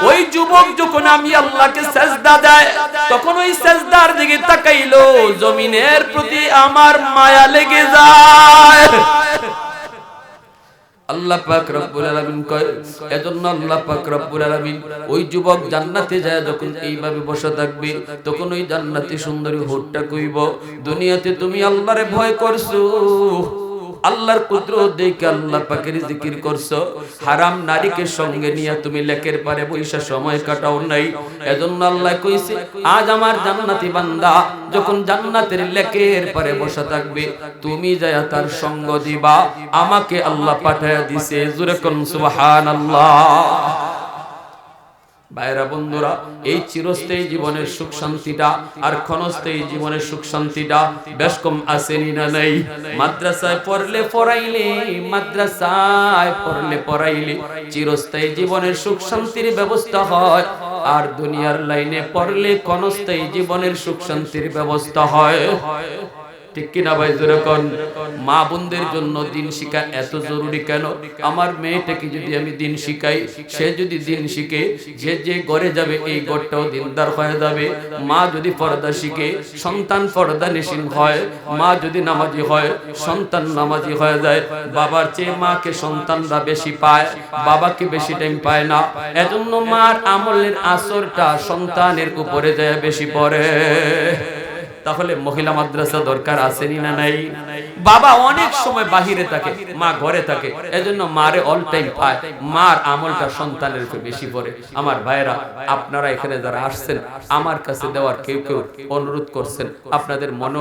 S1: ওই যুবক যখন আমি আল্লাহকে সেজদা দেয়, তখন ওই সেজদার দিকে তাকাইলো, জমিনের প্রতি আমার মায়া লেগে যায়। আল্লাহ পাক রব্বুল আলামিন কয়, এজন্য আল্লাহ পাক রব্বুল আলামিন ওই যুবক জান্নাতে যায় যখন এইভাবে বসে থাকবে, তখন ওই জান্নাতি সুন্দরী হুটটা কইব, দুনিয়াতে তুমি আল্লাহরে ভয় করছো, আল্লাহর কুদরত দেখে আল্লাহ পাকের জিকির করছো, হারাম নারীকে সঙ্গে নিয়ে তুমি লেকের পারে বৈশা সময় কাটাও নাই। এজন্য আল্লাহ কইছে আজ আমার জান্নাতি বান্দা যখন জান্নাতের লেকের পারে বসা থাকবে, তুমি যায় তার সঙ্গ দিবা, আমাকে আল্লাহ পাঠায়া দিছে। জোরে কোন সুবহানাল্লাহ। ভাইরা বন্ধুরা, এই চিরস্থায়ী জীবনের সুখ শান্তিটা আর ক্ষণস্থায়ী জীবনের সুখ শান্তিটা বেশ কম আসেনি না নাই? মাদ্রাসায় পড়লে পড়াইলে, মাদ্রাসায় পড়লে পড়াইলে চিরস্থায়ী জীবনের সুখ শান্তির ব্যবস্থা হয়, আর দুনিয়ার লাইনে পড়লে ক্ষণস্থায়ী জীবনের সুখ শান্তির ব্যবস্থা হয়। ঠিক কিনা ভাই? যেরকম মা বোনদের জন্য দিন শিক্ষা এত জরুরি কেন? আমার মেয়েটাকে যদি আমি দিন শিখাই, সে যদি দিন শিখে, যে ঘরে যাবে এই ঘরটাও দিনদার হয়ে যাবে। মা যদি পর্দা শিখে, সন্তান পর্দা নিশীন হয়। মা যদি নামাজি হয়, সন্তান নামাজি হয়ে যায়। বাবার চেয়ে মাকে সন্তানরা বেশি পায়, বাবাকে বেশি টাইম পায় না। এজন্য মার আমলের আসরটা সন্তানের উপরে যায় বেশি পড়ে। তাহলে মহিলা মাদ্রাসা দরকার আসেনি না নাই? বাবা অনেক সময় বাহিরে থাকে, মা ঘরে থাকে, এজন্য মারে অল টাইম পায়, মার আমলটা সন্তানের উপর বেশি পড়ে। আমার ভাইরা, আপনারা এখানে যারা আসছেন আমার কাছে দেওয়ার কেউ কেউ অনুরোধ করছেন, আপনাদের মনে